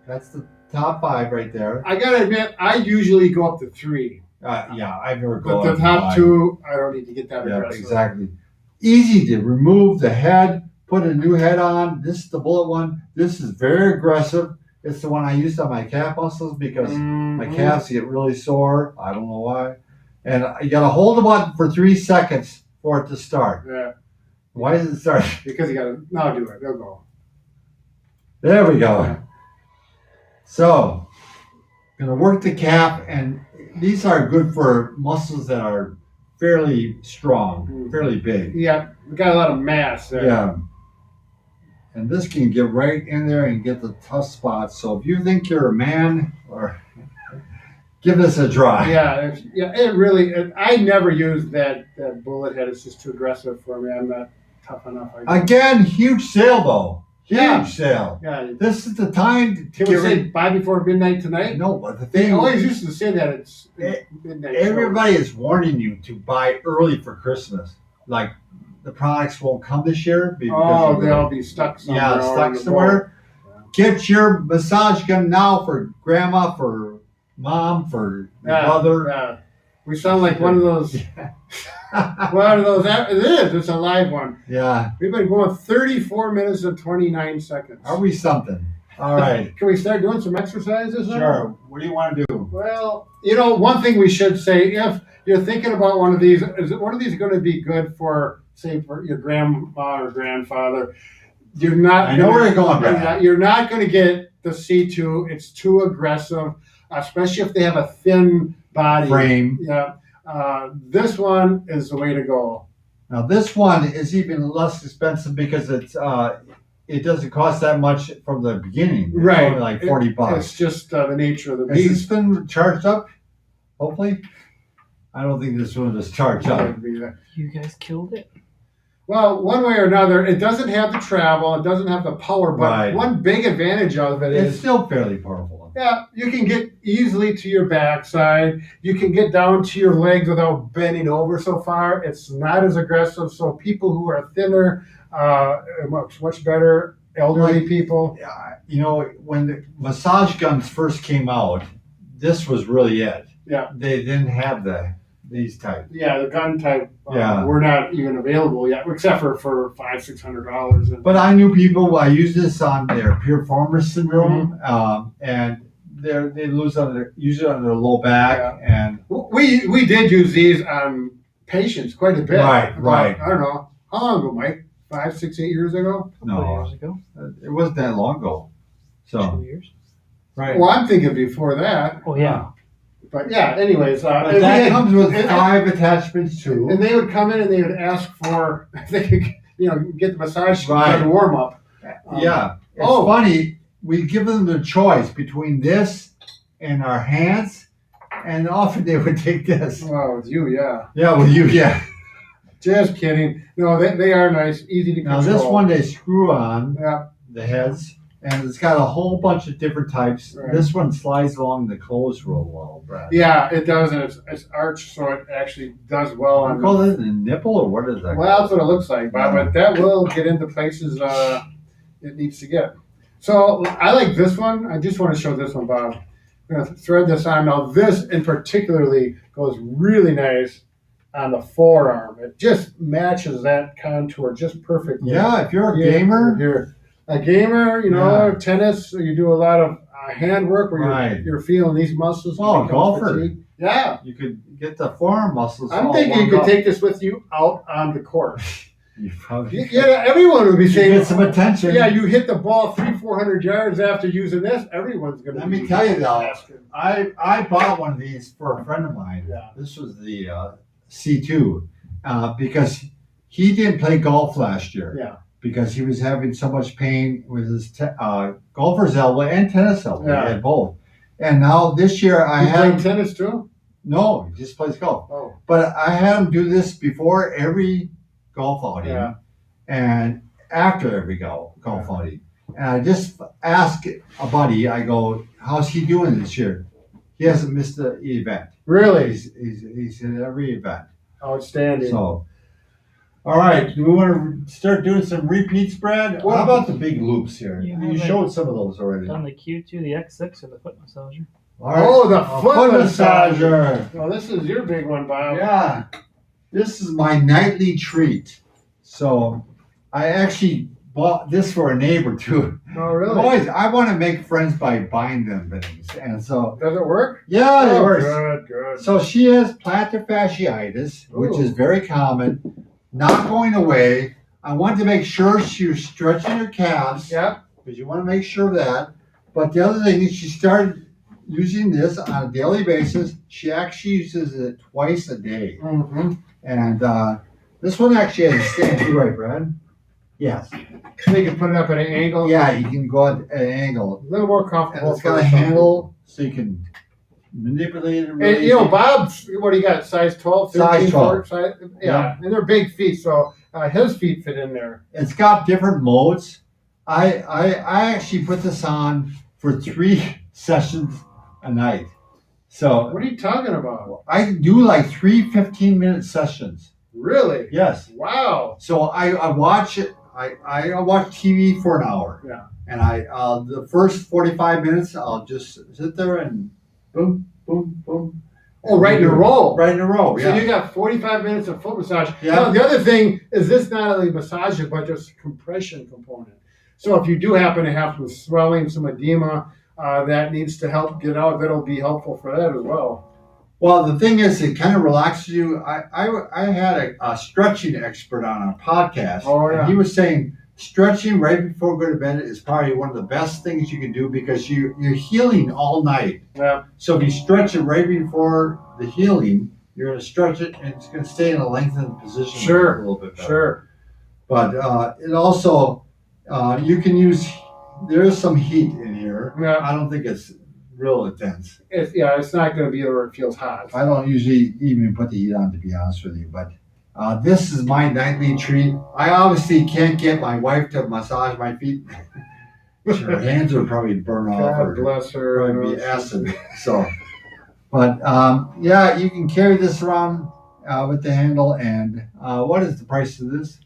That's the top 5 right there. I gotta admit, I usually go up to 3. I've never But gone the up to top 5. 2, I don't need to get that aggressive. Exactly. Easy to remove the head, put a new head on. This is the bullet one. This is very aggressive. It's the one I used on my calf muscles because my calves get really sore. I don't know why. And you got to hold the button for 3 seconds for it to start. Yeah. Why does it start? Because you got to, now do it. They'll go. There we go. So, going to work the calf, and these are good for muscles that are fairly strong, fairly big. Yeah, we got a lot of mass there. Yeah. And this can get right in there and get the tough spots. So if you think you're a man, or give this a try. Yeah, it really. I never use that bullet head. It's just too aggressive for me. I'm not tough enough. Again, huge sale though. Yeah. Huge sale. Yeah. This is the time to Can we say buy before midnight tonight? No, but the They thing always used to say that it's midnight. everybody is warning you to buy early for Christmas. Like the products won't come this year because they'll be stuck somewhere. Yeah, stuck somewhere. Get your massage gun now for grandma, for mom, for your mother. Yeah. We sound like one of those. One of those. It is. It's a live one. Yeah. We've been going 34 minutes and 29 seconds. Are we something? All right. Can we start doing some exercises now? Sure. What do you want to do? Well, one thing we should say, if you're thinking about one of these, is one of these going to be good for, say, for your grandma or grandfather? I know where you're going, Brad. You're not going to get the C2. It's too aggressive. especially if they have a thin body. Frame. Yeah. This one is the way to go. Now this one is even less expensive because it doesn't cost that much from the beginning. It's Right. only like $40. It's just the nature of the Has this beast. been charged up? Hopefully. I don't think this one is charged up. You guys killed it. Well, one way or another, it doesn't have the travel, it doesn't have the power, but Right. one big advantage of it It's is, still fairly powerful. yeah, you can get easily to your backside. You can get down to your legs without bending over so far. It's not as aggressive, so people who are thinner, much better. Elderly people. Yeah, when the massage guns first came out, this was really it. Yeah. They didn't have these types. Yeah, the gun type Yeah. were not even available yet, except for $500-600. But I knew people. I used this on their piriformis syndrome, and they use it on their low back, and We did use these on patients quite a bit. Right. I don't know. How long ago, Mike? 5, 6, 8 years ago? A couple years ago. it wasn't that long ago. 2 So years. right. Well, I'm thinking before that. Oh yeah. But yeah, anyways. But and that we had- comes with and- 5 attachments too. And they would come in and they would ask for, if they could, get the massage Right. and warm up. Yeah. It's funny. We give them the choice between this and our hands, and often they would take this. Well, with you, yeah. Yeah, with you, yeah. Just kidding. No, they are nice, easy to Now control. this one they screw on Yeah. the heads, and it's got a whole bunch of different types. Right. This one slides along the clothes real well, Brad. Yeah, it does, and it's arched, so it actually does well You on call it a nipple, or what is that? Well, that's what it looks like, Bob, but that will get into places it needs to get. So I like this one. I just want to show this one, Bob. I'm going to thread this on. Now, this in particularly goes really nice on the forearm. It just matches that contour just perfectly. Yeah, if you're a Yeah, gamer, if you're a gamer, tennis, you do a lot of hand work where Right. you're feeling these muscles. Oh, become golfer. fatigued. Yeah. you could get the forearm muscles. I'm all thinking you warmed could up. take this with you out on the court. You probably Yeah, everyone would be You saying, get some attention. yeah, you hit the ball 300-400 yards after using this. Everyone's going to. Let me tell you though, I bought one of these for a friend of mine. Yeah. This was the C2 because he didn't play golf last year. Yeah. Because he was having so much pain with his golfer's elbow and tennis elbow. Yeah. He had both. And now this year I You had playing him, tennis too? no, he just plays golf. Oh, But I had him do this before every golf outing Yeah. and after every golf outing. And I just asked a buddy, I go, how's he doing this year? He hasn't missed the event. really? He's in every event. Outstanding. So, all right, do we want to start doing some repeats, Brad? What about the big loops here? Yeah, You showed some of those already. On the Q2, the X6, or the foot massager. All right. Oh, the A foot massager. massager. Well, this is your big one, Bob. Yeah, this is my nightly treat. So, I actually bought this for a neighbor too. Oh, really? Boys, I want to make friends by buying them things, and so Does it work? yeah, it Oh, works. good. So she has plantar fasciitis, which is very common, not going away. I wanted to make sure she was stretching her calves, Yeah. because you want to make sure of that. But the other thing is she started using this on a daily basis. She actually uses it twice a day. Mm-hmm. And this one actually has a stand too, right, Brad? Yes. So you can put it up at an angle. Yeah, you can go at an angle. A little more And comfortable. it's got a for some handle so you can manipulate it. people. Really And, easy. Bob's, what do you got? Size 12? 13, Size 12. Size, yeah. And they're big feet, so his feet fit in there. It's got different modes. I actually put this on for 3 sessions a night. So What are you talking about? I do like 3 15-minute sessions. Really? Yes. Wow. So I watch it. I watch TV for an hour. Yeah. And the first 45 minutes I'll just sit there and boom, boom, boom. Oh, right in a row. Right in a row. So Yeah. you got 45 minutes of foot massage. Yeah. Now, the other thing is this not only massage, but there's a compression component. So if you do happen to have some swelling, some edema that needs to help get out, that'll be helpful for that as well. Well, the thing is, it kind of relaxes you. I had a stretching expert on our podcast. Oh, yeah. And he was saying stretching right before going to bed is probably one of the best things you can do because you're healing all night. Yeah. So if you stretch it right before the healing, you're going to stretch it and it's going to stay in a lengthened position Sure. a little bit better. Sure. But it also, you can use, there is some heat in here. Yeah. I don't think it's real intense. It's not going to be where it feels hot. I don't usually even put the heat on, to be honest with you. But this is my nightly treat. I obviously can't get my wife to massage my feet. Her hands would probably burn off. God Or bless her. probably be acid. So, but yeah, you can carry this around with the handle. And what is the price of this?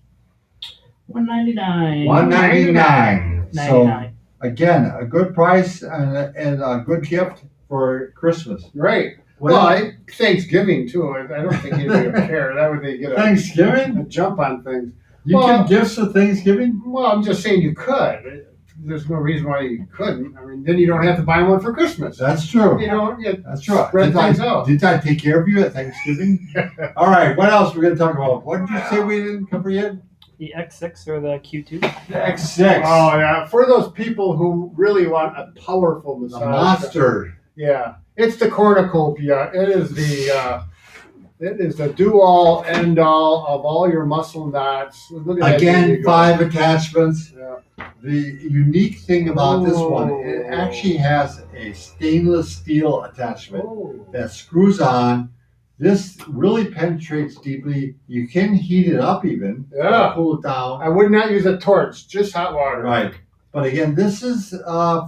$199. $199. So $99. again, a good price and a good gift for Christmas. Right. Well, Thanksgiving too. I don't think anybody would care. That would they get Thanksgiving? a jump on things. You Well- give gifts for Thanksgiving? Well, I'm just saying you could. There's no reason why you couldn't. I mean, then you don't have to buy one for Christmas. That's true. You know, That's true. spread things out. Did I take care of you at Thanksgiving? All right. What else we're going to talk about? What did you say we didn't cover yet? The X6 or the Q2. The X6. Oh yeah, for those people who really want a powerful The massage. monster. Yeah, it's the cornucopia. It is the do all end all of all your muscle knots. Look at that Again, baby go. 5 attachments. Yeah. The unique thing about this one, it actually has a stainless steel attachment Oh. that screws on. This really penetrates deeply. You can heat it up even. Yeah. Cool it down. I would not use a torch, just hot water. Right. But again, this is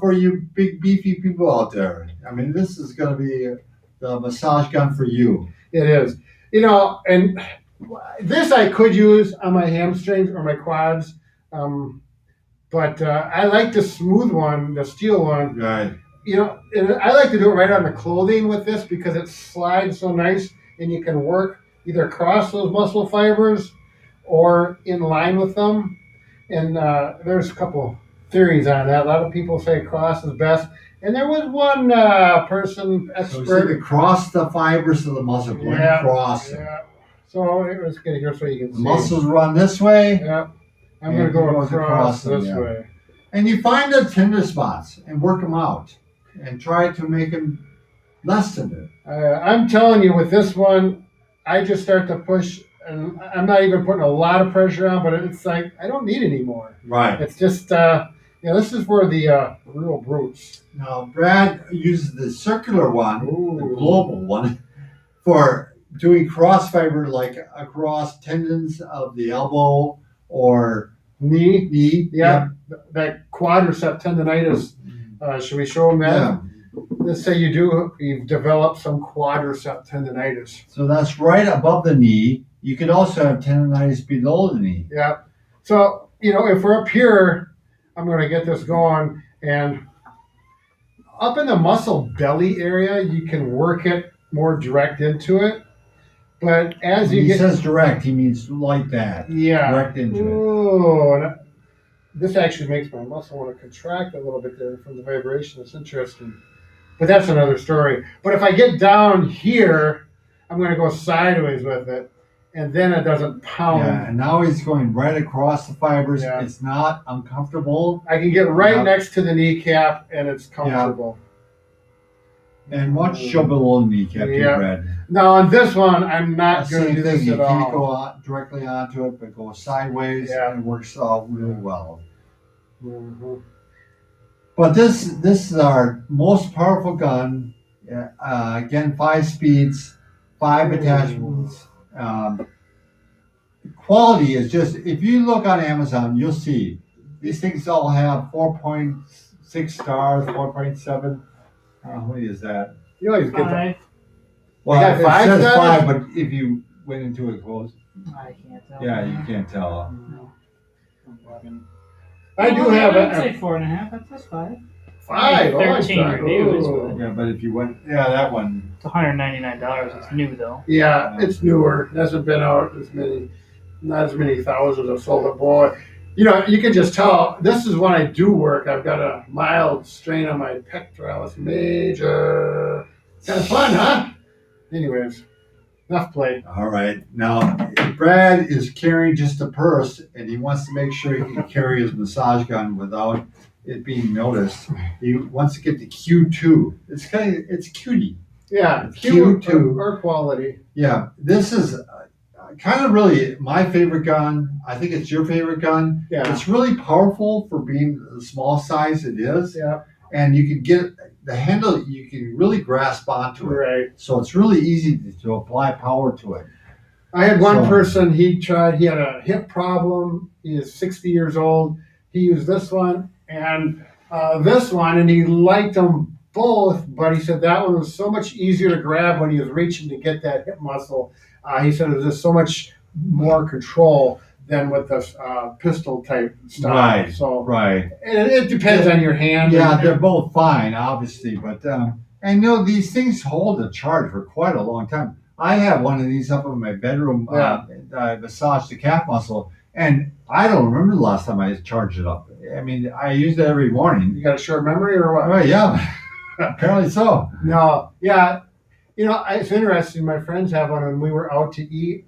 for you big beefy people out there. I mean, this is going to be the massage gun for you. It is. You know, and this I could use on my hamstrings or my quads. But I like the smooth one, the steel one. Right. You know, and I like to do it right on the clothing with this because it slides so nice and you can work either across those muscle fibers or in line with them. And there's a couple theories on that. A lot of people say cross is best. And there was one person, So we said to expert. cross the fibers of the muscle, going across. Yeah. So it was good here so you can The see. muscles run this way, Yeah. I'm And going to go it goes across them, this yeah. way. and you find the tender spots and work them out, and try to make them less tender. I'm telling you, with this one, I just start to push, and I'm not even putting a lot of pressure on, but it's like I don't need any more. Right. It's just, this is where the real brutes. Now, Brad uses the circular one, the Ooh. global one, for doing cross fiber, like across tendons of the elbow or Knee, knee. yeah, that quadricep tendonitis. Should we show them that? Yeah. Let's say you've developed some quadricep tendonitis. So that's right above the knee. You could also have tendonitis below the knee. Yeah. So, if we're up here, I'm going to get this going. And up in the muscle belly area, you can work it more direct into it. But as When you he get. says direct, he means like that. Yeah. Direct into it. Oh, this actually makes my muscle want to contract a little bit there from the vibration. It's interesting. But that's another story. But if I get down here, I'm going to go sideways with it. And then it doesn't pound. Yeah, and now he's going right across the fibers. Yeah. It's not uncomfortable. I can get right Yeah. next to the kneecap, and it's comfortable. And once you show below the kneecap, Yeah. you're red. Now on this one, I'm not That's going to same do this thing. You at can't go all. on, directly onto it, but go sideways, Yeah. and it works out really well. Mhm. But this is our most powerful gun. Again, 5 speeds, 5 attachments. Quality is just, if you look on Amazon, you'll see these things all have 4.6 stars, 4.7. How many is that? You always get that. 5. Well, got it 5 says stars? 5, but if you went into it close, I can't tell. yeah, you can't tell. No. I'm bugging. I do have I'd say a 4.5. That's 5. 5. Oh, 13 sorry. reviews, Ooh. Yeah, but if you went, that one. It's $199. It's new though. Yeah, it's newer. It hasn't been out not as many thousands of sold it. Boy, you can just tell this is when I do work. I've got a mild strain on my pectoralis major. Kind of fun, huh? Anyways, Enough play. All right. Now, Brad is carrying just a purse, and he wants to make sure he can carry his massage gun without it being noticed. He wants to get the Q2. It's cutie. Yeah, Cute cute too. or quality. Yeah, this is kind of really my favorite gun. I think it's your favorite gun. Yeah. It's really powerful for being the small size it is. Yeah. And you can get the handle, you can really grasp onto it. Right. So it's really easy to apply power to it. I had one So- person, he had a hip problem. He is 60 years old. He used this one and this one, and he liked them both, but he said that one was so much easier to grab when he was reaching to get that hip muscle. He said it was just so much more control than with the pistol type style. Right. So Right. it depends on your hand. Yeah, and- they're both fine, obviously, but and these things hold a charge for quite a long time. I have one of these up in my bedroom. Yeah. I massage the calf muscle, and I don't remember the last time I charged it up. I mean, I use it every morning. You got a short memory or what? Oh yeah, apparently so. No, yeah. You know, it's interesting. My friends have one, and we were out to eat,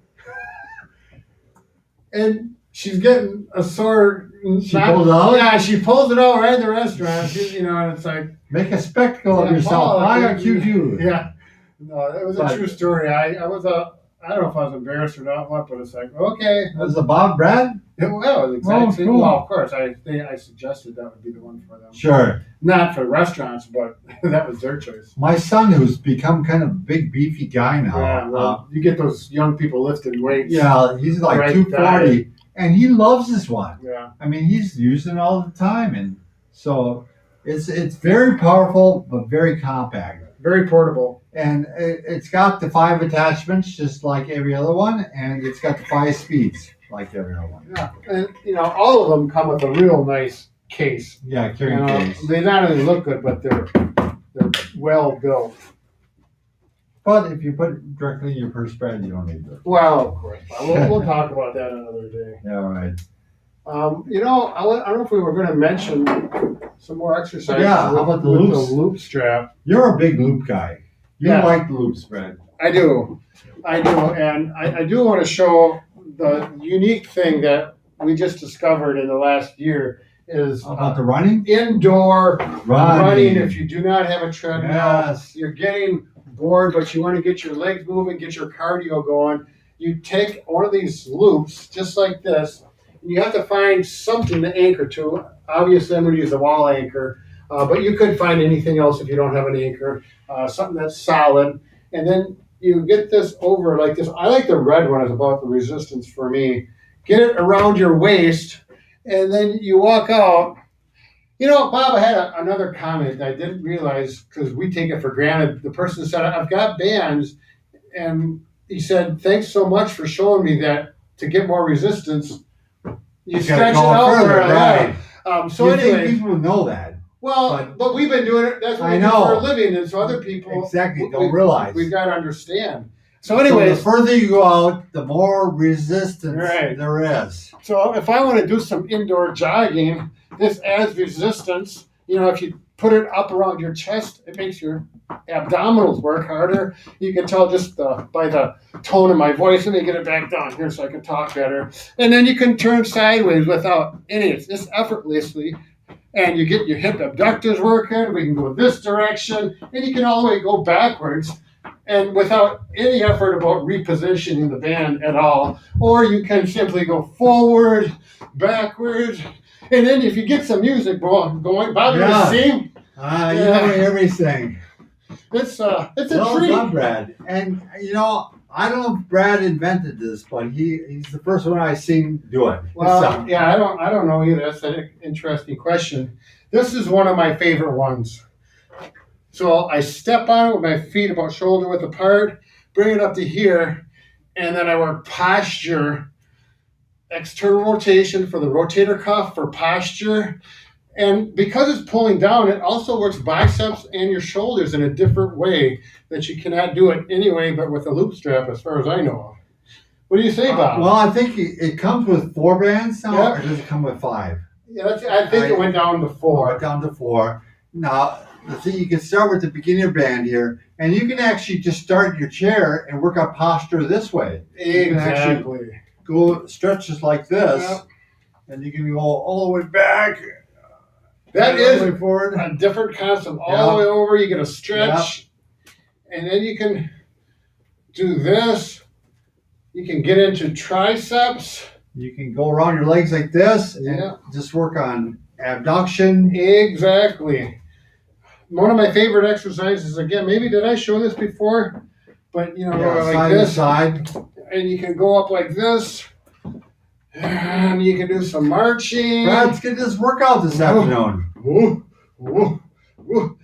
and she's getting a sore. She pulls it out? Yeah, she pulls it out right in the restaurant. And it's like, Make a spectacle of Yeah, yourself. Paul, Buy I a think- Q2. yeah. No, it was a But- true story. I don't know if I was embarrassed or not, but it's like, okay. Was it Bob Brad? Well, exactly. cool. Well, of course, I suggested that would be the one for them. Sure. Not for restaurants, but that was their choice. My son, who's become kind of a big, beefy guy now. Yeah, well, you get those young people lifting weights. yeah, he's like Right 240, and he loves this one. Yeah. I mean, he's using it all the time, and so it's very powerful but very compact. Very portable. And it's got the 5 attachments just like every other one, and it's got the 5 speeds like every other one. Yeah. And, all of them come with a real nice case. Yeah, carrying case. They not only look good, but they're well built. But if you put it directly in your purse spread, you don't need it. Well, of course. We'll talk about that another day. Yeah, right. I don't know if we were going to mention some more exercises. Yeah, how about the with loops? The loop strap. You're a big loop guy. You Yeah. like the loop spread. I do, and I do want to show the unique thing that we just discovered in the last year is How about the running? indoor running. If you do not have a treadmill, Yes. you're getting bored, but you want to get your legs moving, get your cardio going. You take one of these loops, just like this, and you have to find something to anchor to. Obviously, I'm going to use a wall anchor, but you could find anything else if you don't have an anchor, something that's solid. And then you get this over like this. I like the red one, it's about the resistance for me. Get it around your waist, and then you walk out. Bob, I had another comment I didn't realize because we take it for granted. The person said, I've got bands, and he said, thanks so much for showing me that to get more resistance, you gotta stretch it go out further, there. right. So you think anyway, people know that. well, but we've been doing it. That's what I we do know. for a living, and so other people Exactly, don't realize. We've got to understand. So So anyways, the further you go out, the more resistance Right. there is. so if I want to do some indoor jogging, this adds resistance. If you put it up around your chest, it makes your abdominals work harder. You can tell just by the tone of my voice. Let me get it back down here so I can talk better. And then you can turn sideways without any, just effortlessly. And you get your hip abductors working. We can go this direction, and you can all the way go backwards, and without any effort about repositioning the band at all. Or you can simply go forward, backwards, and then if you get some music going, Bob, Yeah. you see? You Yeah. know everything. It's a Well treat. done, Brad. And I don't know if Brad invented this, but he's the first one I've seen do it. Well, So, yeah, I don't know either. That's an interesting question. This is one of my favorite ones. So I step on it with my feet about shoulder width apart, bring it up to here, and then I work posture, external rotation for the rotator cuff for posture. And because it's pulling down, it also works biceps and your shoulders in a different way that you cannot do it anyway, but with a loop strap, as far as I know of. What do you say, Bob? well, I think it comes with 4 bands now, Yep. or does it come with 5? Yeah, I think it went down to 4. Down to 4. Now, the thing, you can start with the beginner band here, and you can actually just start your chair and work on posture this way. You can actually Exactly. go stretches like this, Yep. and you can go all the way back. That all the is way forward. a different concept. All the way over, you get a stretch, Yep. and then you can do this. You can get into triceps. You can go around your legs like this and Yeah. just work on abduction. Exactly. One of my favorite exercises, again, maybe did I show this before? But you know, like side to this, side. and you can go up like this, and you can do some marching. Brad, let's get this workout this afternoon. Woo, woo, woo.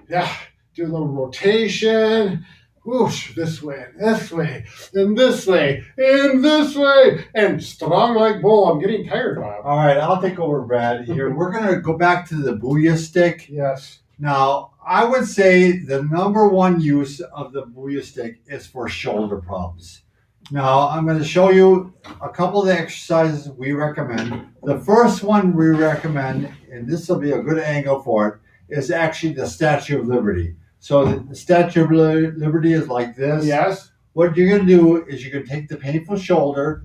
Yeah, do a little rotation. Whoosh, this way, and this way, and this way, and this way, and strong like bull. I'm getting tired, Bob. All right, I'll take over, Brad. Here, we're gonna go back to the Booyah stick. Yes. Now, I would say the number one use of the Booyah stick is for shoulder problems. Now, I'm going to show you a couple of the exercises we recommend. The first one we recommend, and this will be a good angle for it, is actually the Statue of Liberty. So the Statue of Liberty is like this. Yes. What you're going to do is you're going to take the painful shoulder,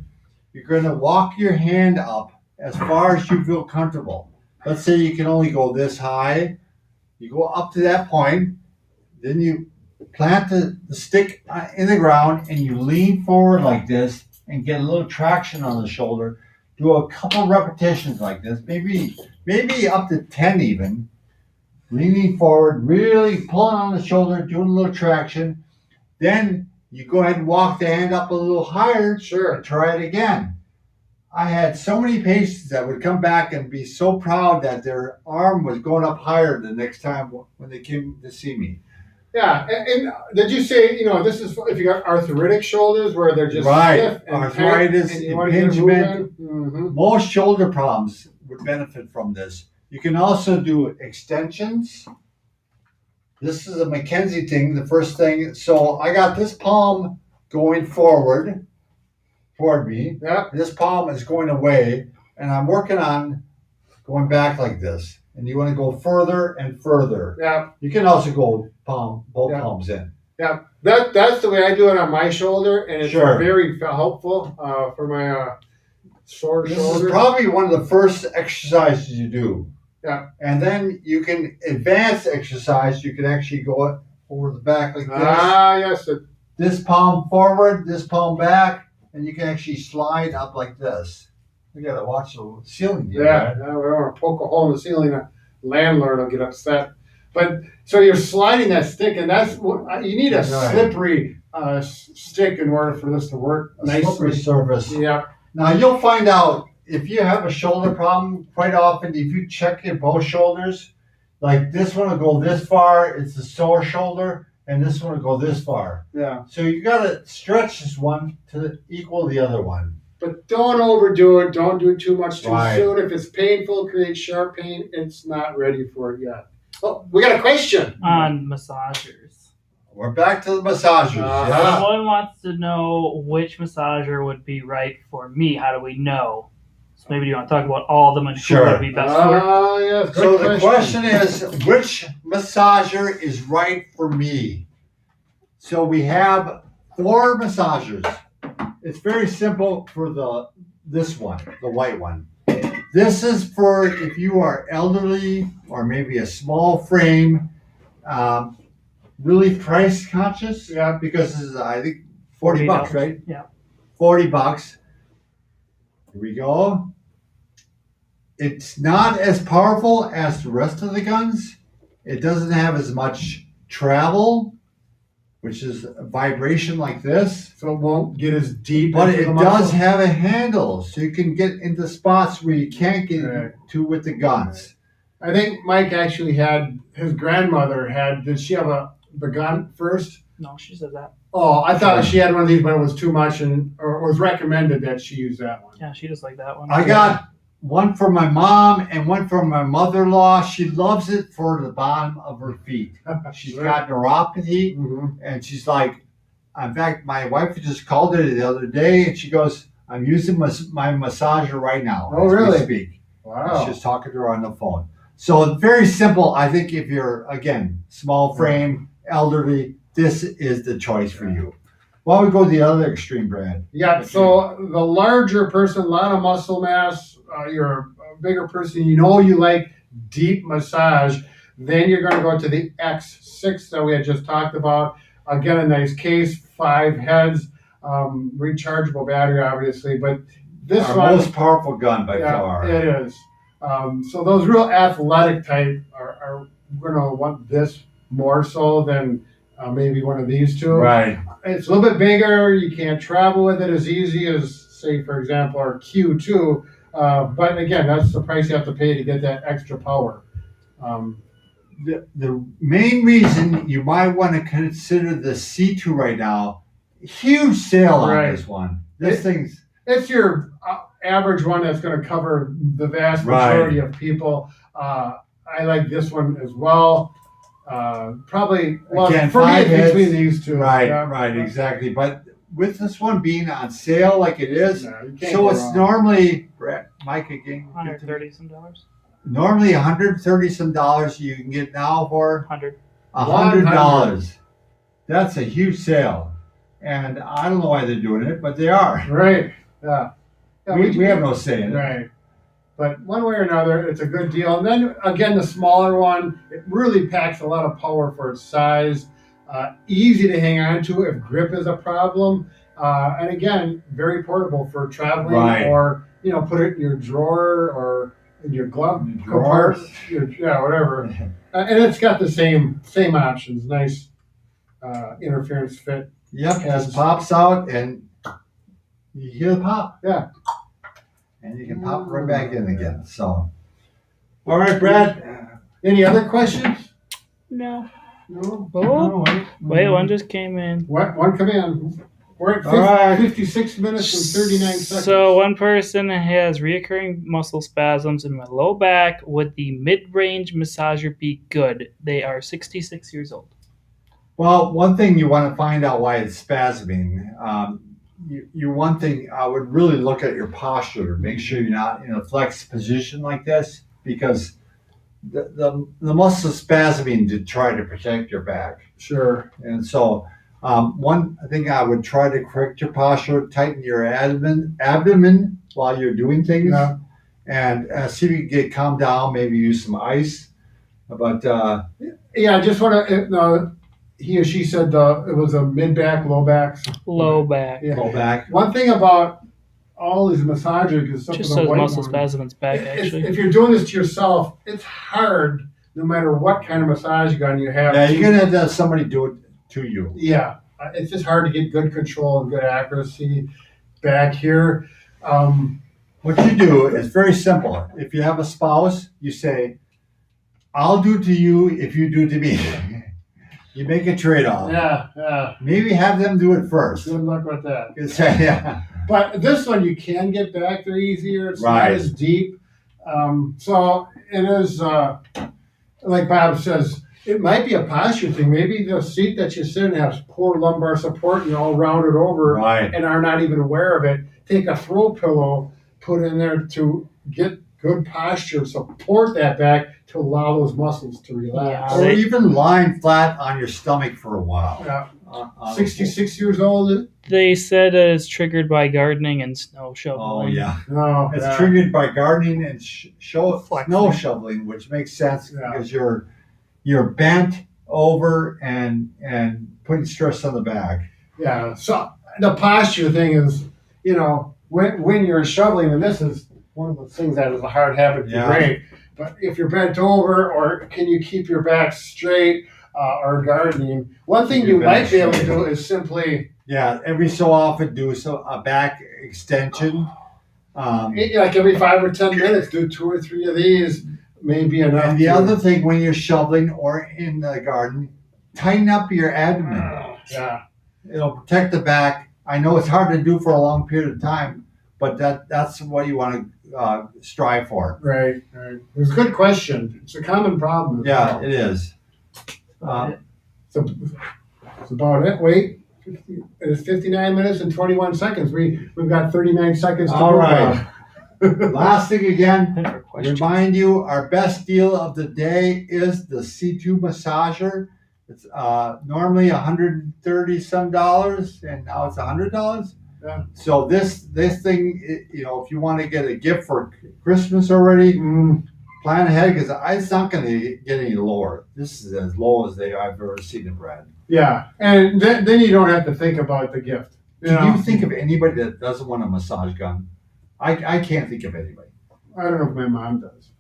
you're going to walk your hand up as far as you feel comfortable. Let's say you can only go this high. You go up to that point, then you plant the stick in the ground and you lean forward like this and get a little traction on the shoulder. Do a couple repetitions like this, maybe up to 10 even. Leaning forward, really pulling on the shoulder, doing a little traction. Then you go ahead and walk the hand up a little higher. Sure. And try it again. I had so many patients that would come back and be so proud that their arm was going up higher the next time when they came to see me. Yeah, and did you say, this is if you got arthritic shoulders where they're just Right. stiff and Arthritis, tight and you want to get them impingement. moving? Most shoulder problems would benefit from this. You can also do extensions. This is a McKenzie thing, the first thing. So I got this palm going forward toward me. Yeah. This palm is going away, and I'm working on going back like this. And you want to go further and further. Yeah. You can also go both Yeah. palms in. Yeah. That's the way I do it on my shoulder, and it's Sure. very helpful for my sore This shoulder. is probably one of the first exercises you do. Yeah. And then you can advance exercise. You can actually go over the back like this. Yes. This palm forward, this palm back, and you can actually slide up like this. We gotta watch the ceiling here. Yeah. Right? We don't want to poke a hole in the ceiling. The landlord will get upset. But so you're sliding that stick, and that's what you need a Right. slippery stick in order for this to work A slippery nicely. surface. Yeah. Now you'll find out if you have a shoulder problem quite often, if you check your both shoulders, like this one will go this far, it's a sore shoulder, and this one will go this far. Yeah. So you gotta stretch this one to equal the other one. But don't overdo it. Don't do it too much too Right. soon. If it's painful, creates sharp pain, it's not ready for it yet. Oh, we got a question. On massagers. We're back to the massagers. Yeah. Someone wants to know which massager would be right for me. How do we know? So maybe you want to talk about all of them and Sure. who would be best for. Yes. Good So the question is, which massager is right for me? So we have 4 massagers. It's very simple for this one, the white one. This is for if you are elderly or maybe a small frame, really price conscious. Yeah. Because this is, I think, $40, right? Yeah. $40. Here we go. It's not as powerful as the rest of the guns. It doesn't have as much travel, which is a vibration like this. So it won't get as deep. But into it the does muscle. have a handle, so you can get into spots where you can't get Right. to with the guns. I think Mike actually had his grandmother had. Did she have the gun first? No, she said that. Oh, I thought she had one of these, but it was too much, or it was recommended that she use that one. Yeah, she just like that one. I got one for my mom and one for my mother-in-law. She loves it for the bottom of her feet. She's got neuropathy, Mhm. and she's like, in fact, my wife just called her the other day, and she goes, "I'm using my massager right now." Oh, as we really? speak. Wow. She's talking to her on the phone. So very simple. I think if you're, again, small frame, elderly, this is the choice for you. Why don't we go to the other extreme, Brad? Yeah, so the larger person, a lot of muscle mass, you're a bigger person, you know you like deep massage, then you're going to go to the X6 that we had just talked about. Again, a nice case, 5 heads, rechargeable battery, obviously, but this Our one, most powerful gun by yeah, far. it is. So those real athletic type are going to want this more so than maybe one of these two. Right. It's a little bit bigger. You can't travel with it as easy as, say, for example, our Q2. But again, that's the price you have to pay to get that extra power. The main reason you might want to consider the C2 right now, huge sale on Right. this one. This thing's It's your average one that's going to cover the vast majority of people. I like this one as well. Probably, well, Again, for me, 5 it's heads. between these two. right, Yeah. right, exactly. But with this one being on sale like it is, No, you can't so go it's wrong. normally, Brad, Mike again, $130 some dollars. normally $130 some dollars. You can get now for 100. $100. That's a huge sale, and I don't know why they're doing it, but they are. Right. Yeah. Yeah, We have no say in it. Right. But one way or another, it's a good deal. And then again, the smaller one, it really packs a lot of power for its size. Easy to hang on to if grip is a problem. And again, very portable for traveling Right. or, put it in your drawer or in your glove Drawer. compartment. Yeah, whatever. And it's got the same options. Nice interference fit. Yep, Yes. just pops out and you hear the pop. Yeah. And you can pop right back in again. So, all right, Brad. Any other questions? No. No. Oh, wait, one just came in. One come in. We're at All right. 56 minutes and 39 seconds. So one person has reoccurring muscle spasms in my low back. Would the mid-range massager be good? They are 66 years old. Well, one thing you want to find out why it's spasming. One thing I would really look at your posture. Make sure you're not in a flexed position like this because the muscle is spasming to try to protect your back. Sure. And so, one thing I would try to correct your posture, tighten your abdomen while you're doing things, Yeah. and see if you can get calmed down. Maybe use some ice. But Yeah, I just want to. He or she said it was a mid back, low back. Low back. Yeah. go back. One thing about all these massagers is Just the says white muscle one. spasms back, actually. If you're doing this to yourself, it's hard. No matter what kind of massage gun you have. Yeah, you're gonna have to have somebody do it to you. Yeah, it's just hard to get good control and good accuracy back here. What you do is very simple. If you have a spouse, you say, "I'll do to you if you do to me." You make a trade-off. Yeah. Maybe have them do it first. Good luck with that. Yeah. But this one you can get back there easier. It's Right. not as deep. So it is, like Bob says, it might be a posture thing. Maybe the seat that you sit in has poor lumbar support and you're all rounded over Right. and are not even aware of it. Take a throw pillow, put in there to get good posture, support that back to allow those muscles to relax. Yeah. Or even lying flat on your stomach for a while. Yeah. On- 66 years old. They said that it's triggered by gardening and snow Oh shoveling. yeah. No, It's yeah. triggered by gardening and Flexing. snow shoveling, which makes sense Yeah. because you're bent over and putting stress on the back. Yeah. So the posture thing is, when you're shoveling, and this is one of the things that is a hard habit to Yeah. break. But if you're bent over, or can you keep your back straight, or gardening? One thing Keep you your back might be able to straight. do is simply, Yeah, every so often do a back extension. like every 5 or 10 minutes, do 2 or 3 of these. May be enough. And the other thing, when you're shoveling or in the garden, tighten up your abdomen. Yeah. It'll protect the back. I know it's hard to do for a long period of time, but that's what you want to strive for. Right. It's a good question. It's a common problem. as Yeah, well. it is. So that's about it. Wait. It is 59 minutes and 21 seconds. We've got 39 seconds to All move right. on. Last thing again, For questions. remind you, our best deal of the day is the C2 massager. It's normally $130 some dollars, and now it's $100. Yeah. So this thing, if you want to get a gift for Christmas already, plan ahead because it's not going to get any lower. This is as low as I've ever seen it, Brad. Yeah, and then you don't have to think about the gift. Can you think of anybody that doesn't want a massage gun? I can't think of anybody. I don't know if my mom does.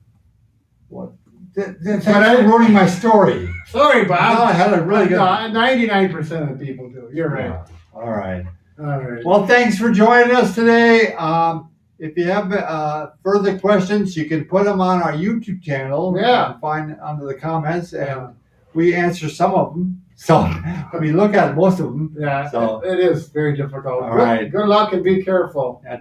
What? Thanks for ruining my story. Sorry, Bob. I had a really good. 99% of the people do. You're right. Yeah. All right. All right. Well, thanks for joining us today. If you have further questions, you can put them on our YouTube channel. Yeah. And find under the comments, and we answer some of them. So we look at most of them. Yeah. So it is very difficult. All right. Good luck and be careful. Yeah,